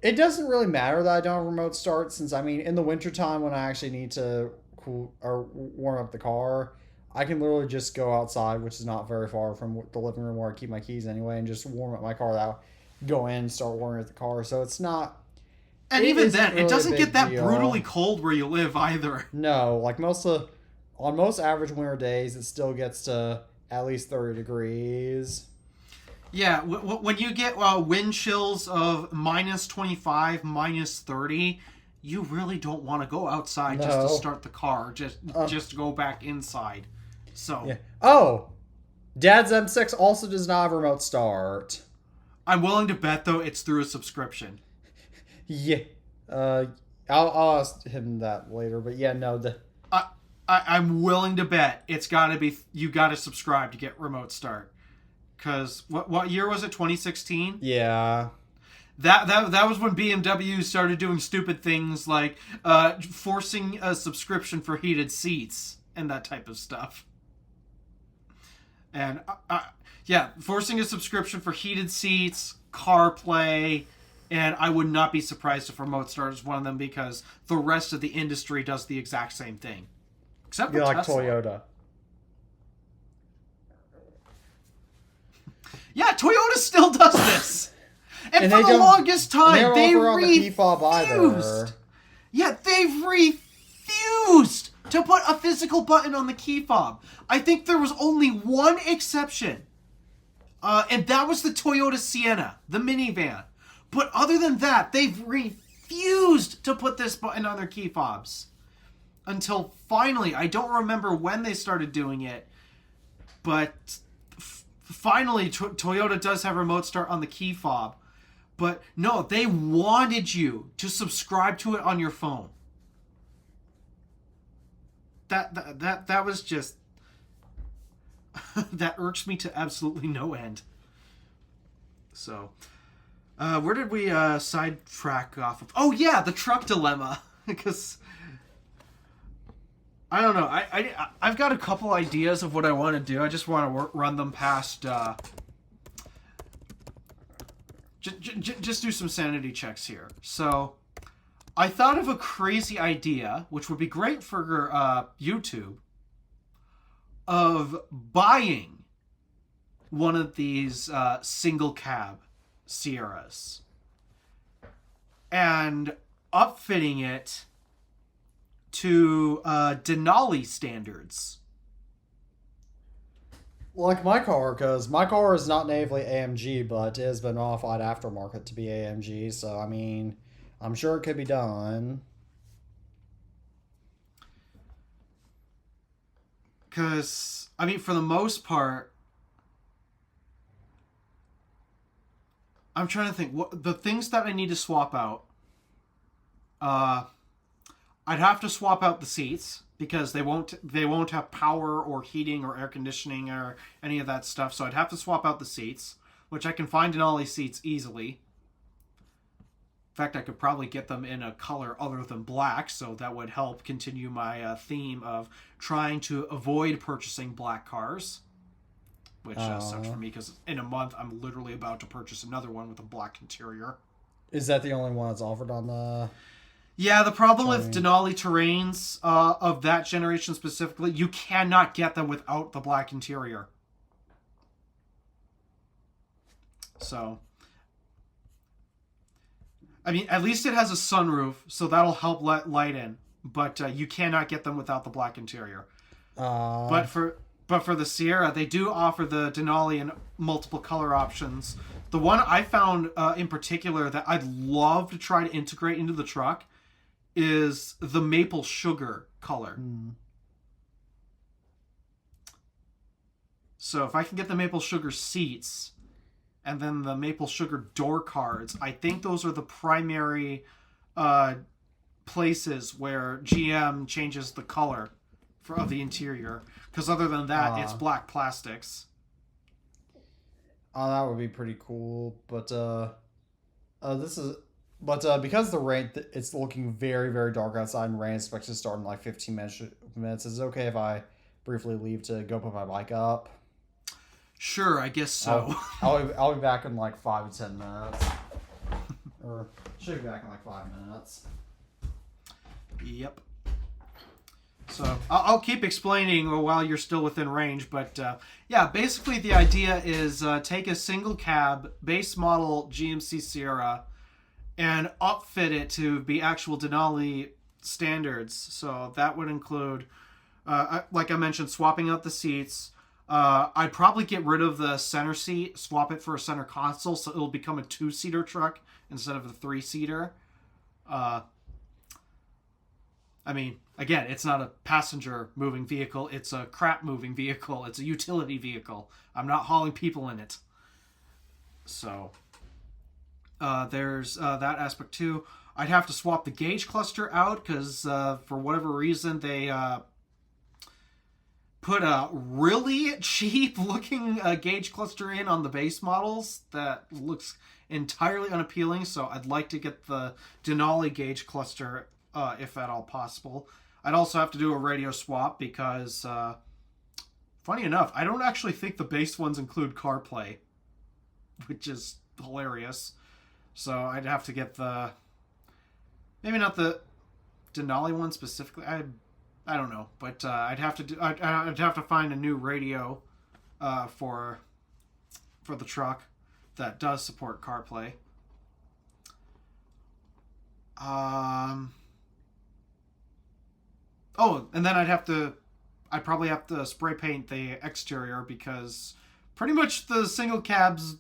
it doesn't really matter that I don't have remote start, since, I mean, in the wintertime when I actually need to cool or warm up the car, I can literally just go outside, which is not very far from the living room where I keep my keys anyway, and just warm up my car without go in and start warming up the car. So it's not... And even then, really it doesn't get that brutally cold where you live either. No, like on most average winter days, it still gets to at least 30 degrees. Yeah, when you get wind chills of minus 25, minus 30, you really don't want to go outside just to start the car, just to go back inside. So yeah. Oh, Dad's M6 also does not have remote start. I'm willing to bet, though, it's through a subscription. Yeah. I'll ask him that later, but yeah, no. I'm willing to bet it's got to be, you got to subscribe to get remote start. Because what year was it? 2016? Yeah. That was when BMW started doing stupid things like forcing a subscription for heated seats and that type of stuff. And yeah, forcing a subscription for heated seats, CarPlay, and I would not be surprised if remote start is one of them, because the rest of the industry does the exact same thing, except for like Tesla. Toyota. Yeah, Toyota still does this. And for the longest time, they refused. Yeah, they've refused to put a physical button on the key fob. I think there was only one exception. And that was the Toyota Sienna, the minivan. But other than that, they've refused to put this button on their key fobs. Until finally, I don't remember when they started doing it, but finally Toyota does have remote start on the key fob. But no, they wanted you to subscribe to it on your phone. That was just that irks me to absolutely no end. So, where did we sidetrack off of? Oh yeah, the truck dilemma. Because I don't know. I've got a couple ideas of what I want to do. I just want to run them past. Just do some sanity checks here. So, I thought of a crazy idea, which would be great for YouTube, of buying one of these single cab Sierras and upfitting it to Denali standards. Like my car, because my car is not natively AMG, but it has been modified aftermarket to be AMG, so I mean, I'm sure it could be done. Because, I mean, for the most part, I'm trying to think, what the things that I need to swap out. I'd have to swap out the seats, because they won't have power or heating or air conditioning or any of that stuff. So I'd have to swap out the seats, which I can find in all these seats easily. In fact, I could probably get them in a color other than black, so that would help continue my theme of trying to avoid purchasing black cars. Which sucks for me, because in a month I'm literally about to purchase another one with a black interior. Is that the only one that's offered on the... Yeah, the problem So, I with mean, Denali terrains of that generation specifically, you cannot get them without the black interior. So, I mean, at least it has a sunroof, so that'll help let light in. But you cannot get them without the black interior. uh, But for the Sierra, they do offer the Denali in multiple color options. The one I found in particular that I'd love to try to integrate into the truck is the maple sugar color. So if I can get the maple sugar seats and then the maple sugar door cards, I think those are the primary places where GM changes the color of the interior. Because other than that, it's black plastics. that would be pretty cool. But this is. But because the rain, it's looking very, very dark outside, and rain is expected to start in like 15 minutes. Is it okay if I briefly leave to go put my bike up? Sure, I guess so. I'll be back in like 5 to 10 minutes. Or should be back in like 5 minutes. Yep. So I'll keep explaining while you're still within range, but yeah, basically the idea is take a single cab base model GMC Sierra and upfit it to be actual Denali standards. So that would include, like I mentioned, swapping out the seats. I'd probably get rid of the center seat, swap it for a center console, so it'll become a 2-seater truck instead of a 3-seater. I mean, again, it's not a passenger moving vehicle. It's a crap moving vehicle. It's a utility vehicle. I'm not hauling people in it. So there's that aspect too. I'd have to swap the gauge cluster out because for whatever reason they put a really cheap looking gauge cluster in on the base models that looks entirely unappealing. So I'd like to get the Denali gauge cluster if at all possible. I'd also have to do a radio swap because, funny enough, I don't actually think the base ones include CarPlay, which is hilarious. So I'd have to get the, maybe not the Denali one specifically. I don't know, but I'd have to find a new radio for the truck that does support CarPlay. Oh, and then I'd probably have to spray paint the exterior because pretty much the single cabs,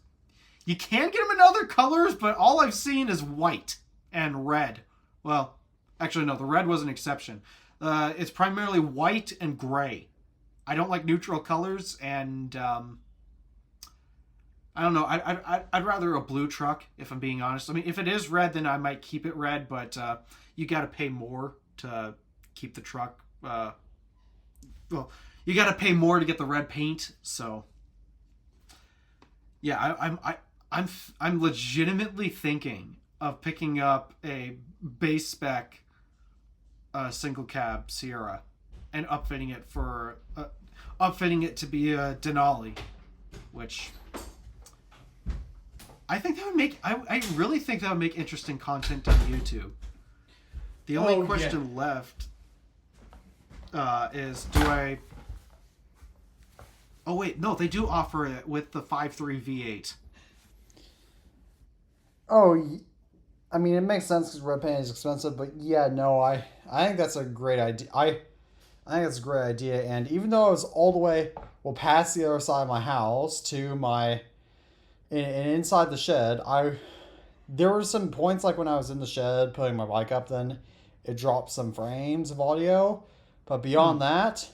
you can get them in other colors, but all I've seen is white and red. Well, actually, no, the red was an exception. It's primarily white and gray. I don't like neutral colors, and I don't know. I'd rather a blue truck, if I'm being honest. I mean, if it is red, then I might keep it red, but you got to pay more to keep the truck. Well, you got to pay more to get the red paint. So, yeah, I'm legitimately thinking of picking up a base spec single cab Sierra and upfitting it to be a Denali, which I think that would make. I really think that would make interesting content on YouTube. The only question left is, do I? Oh wait, no, they do offer it with the 5.3 V8. Oh, I mean, it makes sense because red paint is expensive, but yeah, no, I think that's a great idea. I think that's a great idea, and even though I was all the way past the other side of my house to my and inside the shed, there were some points like when I was in the shed putting my bike up, then it dropped some frames of audio, but beyond that,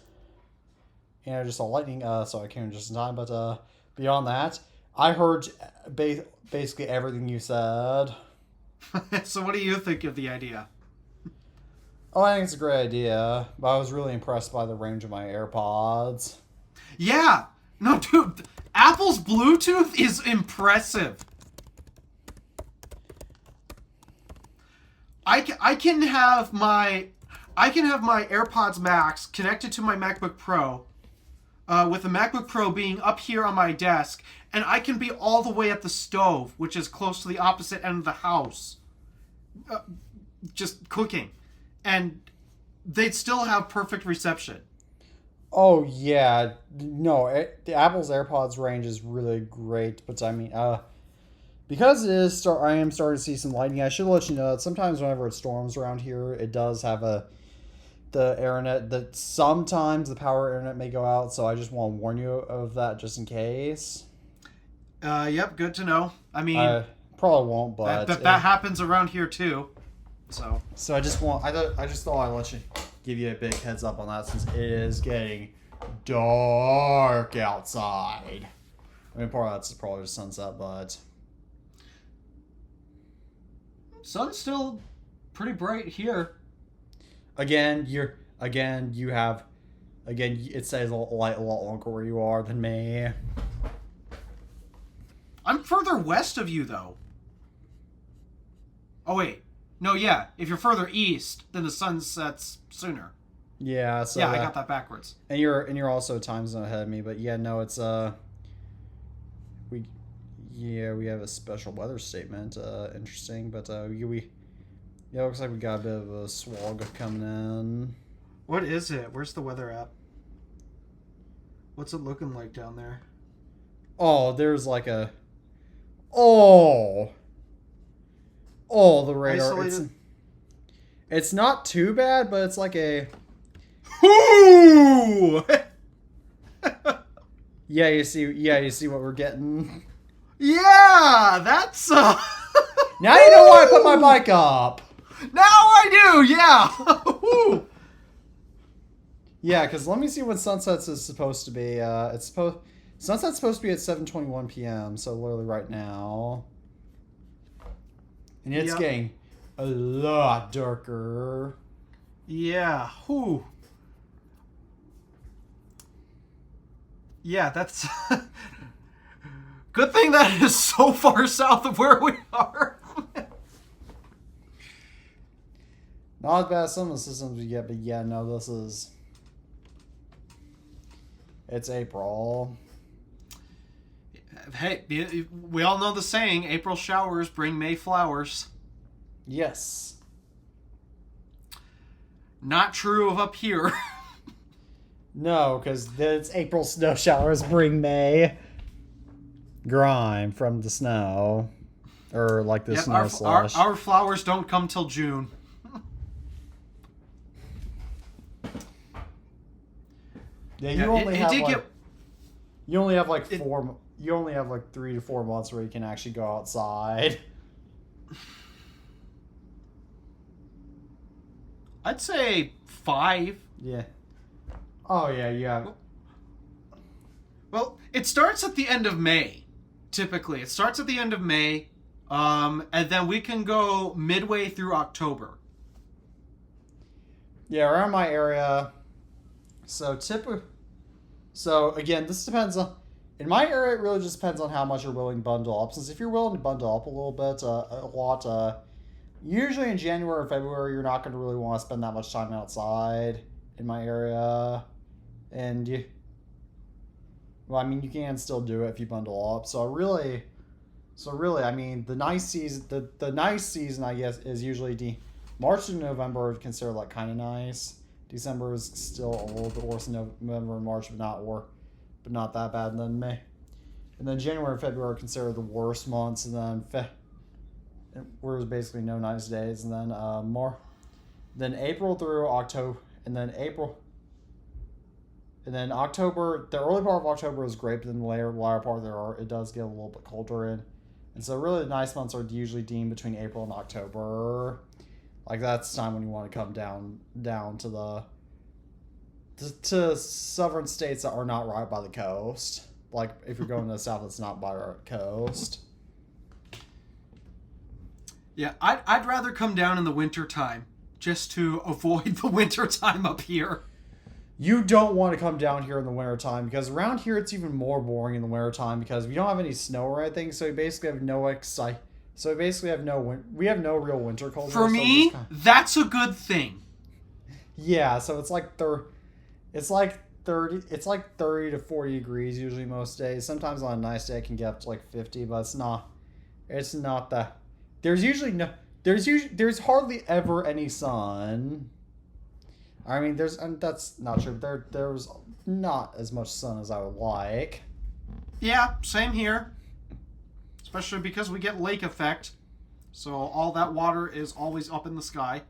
just a lightning, so I came just in time, but beyond that, I heard basically everything you said. So what do you think of the idea? Oh, I think it's a great idea, but I was really impressed by the range of my AirPods. Yeah! No, dude, Apple's Bluetooth is impressive. I can have my AirPods Max connected to my MacBook Pro, with the MacBook Pro being up here on my desk, and I can be all the way at the stove, which is close to the opposite end of the house, just cooking, and they'd still have perfect reception. Oh yeah, no, the Apple's AirPods range is really great, but I mean, because I am starting to see some lightning. I should let you know that sometimes whenever it storms around here, it does have the internet that sometimes the power internet may go out. So I just want to warn you of that just in case. Yep, good to know. I mean, probably won't, but that happens around here too. So I just thought I'd let you give you a big heads up on that since it is getting dark outside. I mean, part of that's probably just sunset, but sun's still pretty bright here. Again, it stays a lot longer where you are than me. I'm further west of you, though. Oh, wait. No, yeah. If you're further east, then the sun sets sooner. Yeah, so... Yeah, I got that backwards. And you're also a time zone ahead of me, but yeah, no, it's, we have a special weather statement, interesting, but, it looks like we got a bit of a swag coming in. What is it? Where's the weather at? What's it looking like down there? Oh, there's like a... the radar. It's not too bad, but it's like a... Ooh! you see what we're getting? Yeah, that's... Now you know why I put my bike up! Now I do, yeah! Yeah, because let me see what sunsets is supposed to be. Sunset's supposed to be at 7:21 p.m., so literally right now. And it's getting a lot darker. Yeah, whew. Yeah, that's... Good thing that is so far south of where we are. Not as bad as some of the systems we get, but yeah, no, it's April. Hey, we all know the saying, April showers bring May flowers. Yes. Not true of up here. No, because it's April snow showers bring May grime from the snow. Or like the snow slush. Our flowers don't come till June. Yeah, you only have like 3 to 4 months where you can actually go outside. I'd say 5. Yeah. Oh yeah. Well, it starts at the end of May. Typically, it starts at the end of May, and then we can go midway through October. Yeah, around my area. So again, this depends on. In my area, it really just depends on how much you're willing to bundle up. Since if you're willing to bundle up a little bit, usually in January or February, you're not going to really want to spend that much time outside in my area, and you can still do it if you bundle up. So really, I mean, the nice season, I guess, is usually March to November. I'd consider like kind of nice. December is still a little bit worse than November and March, but not that bad. And then May, and then January and February are considered the worst months, and then where there's basically no nice days, and then April through October, and then October. The early part of October is great, but then the later part it does get a little bit colder in, and so really the nice months are usually deemed between April and October. Like that's the time when you want to come down to southern states that are not right by the coast. Like if you're going to the south, it's not by our coast. Yeah, I'd rather come down in the winter time just to avoid the winter time up here. You don't want to come down here in the wintertime because around here it's even more boring in the wintertime because we don't have any snow or anything, so we basically have no we have no real winter culture. For me, that's a good thing. Yeah, so it's like 30 to 40 degrees usually most days. Sometimes on a nice day it can get up to like 50, but it's not that. There's usually there's hardly ever any sun. I mean, that's not true. There's not as much sun as I would like. Yeah, same here. Especially because we get lake effect. So all that water is always up in the sky.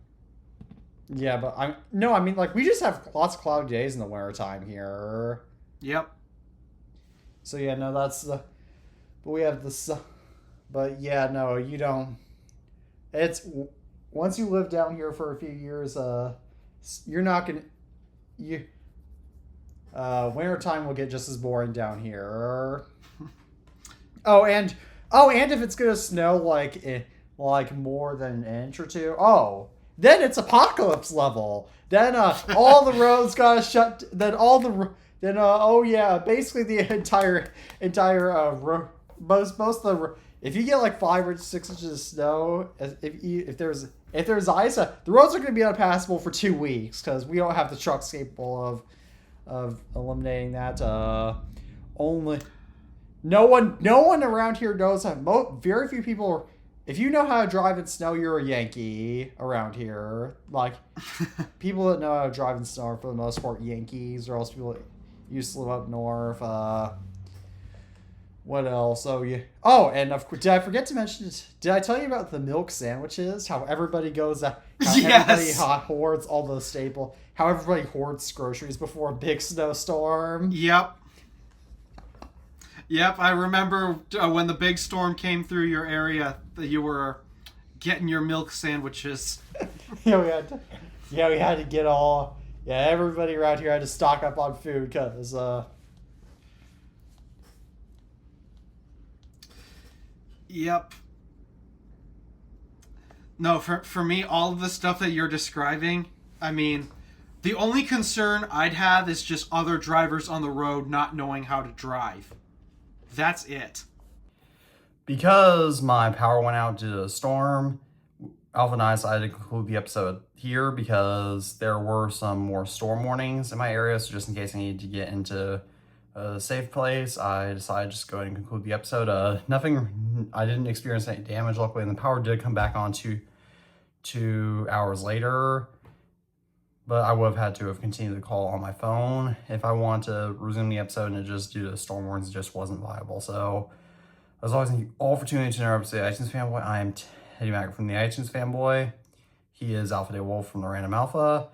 Yeah, but I mean, like, we just have lots of cloudy days in the wintertime here. Yep. So yeah, no, but we have the sun. But yeah, no, you don't. It's once you live down here for a few years, you're not gonna wintertime will get just as boring down here. And if it's gonna snow like more than an inch or two, then it's apocalypse level. Then all the roads gotta shut. Then basically the entire most of the. If you get like 5 or 6 inches of snow, if there's ice, the roads are going to be unpassable for 2 weeks because we don't have the trucks capable of eliminating that. Only no one around here knows how. Very few people. If you know how to drive in snow, you're a Yankee around here. Like people that know how to drive in snow are for the most part Yankees, or else people that used to live up north. What else? And of course, did I forget to mention? Did I tell you about the milk sandwiches? How everybody goes, everybody hoards all the staple. How everybody hoards groceries before a big snowstorm. Yep. I remember when the big storm came through your area, that you were getting your milk sandwiches. We had to get all. Yeah, everybody around here had to stock up on food because. Yep. No, for me, all of the stuff that you're describing, I mean, the only concern I'd have is just other drivers on the road not knowing how to drive. That's it. Because my power went out due to a storm, Alpha and I decided to conclude the episode here because there were some more storm warnings in my area, so just in case I needed to get into a safe place, I decided to just go ahead and conclude the episode. I didn't experience any damage, luckily, and the power did come back on 2 hours later. But I would have had to have continued the call on my phone if I wanted to resume the episode, and it just, due to the storm warnings, it just wasn't viable. So, as always, thank you all for tuning into another episode of the iTunes Fanboy. I am Teddy Mack from the iTunes Fanboy. He is Alpha DeWolf from the Random Alpha.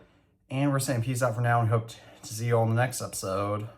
And we're saying peace out for now, and hope to see you all in the next episode.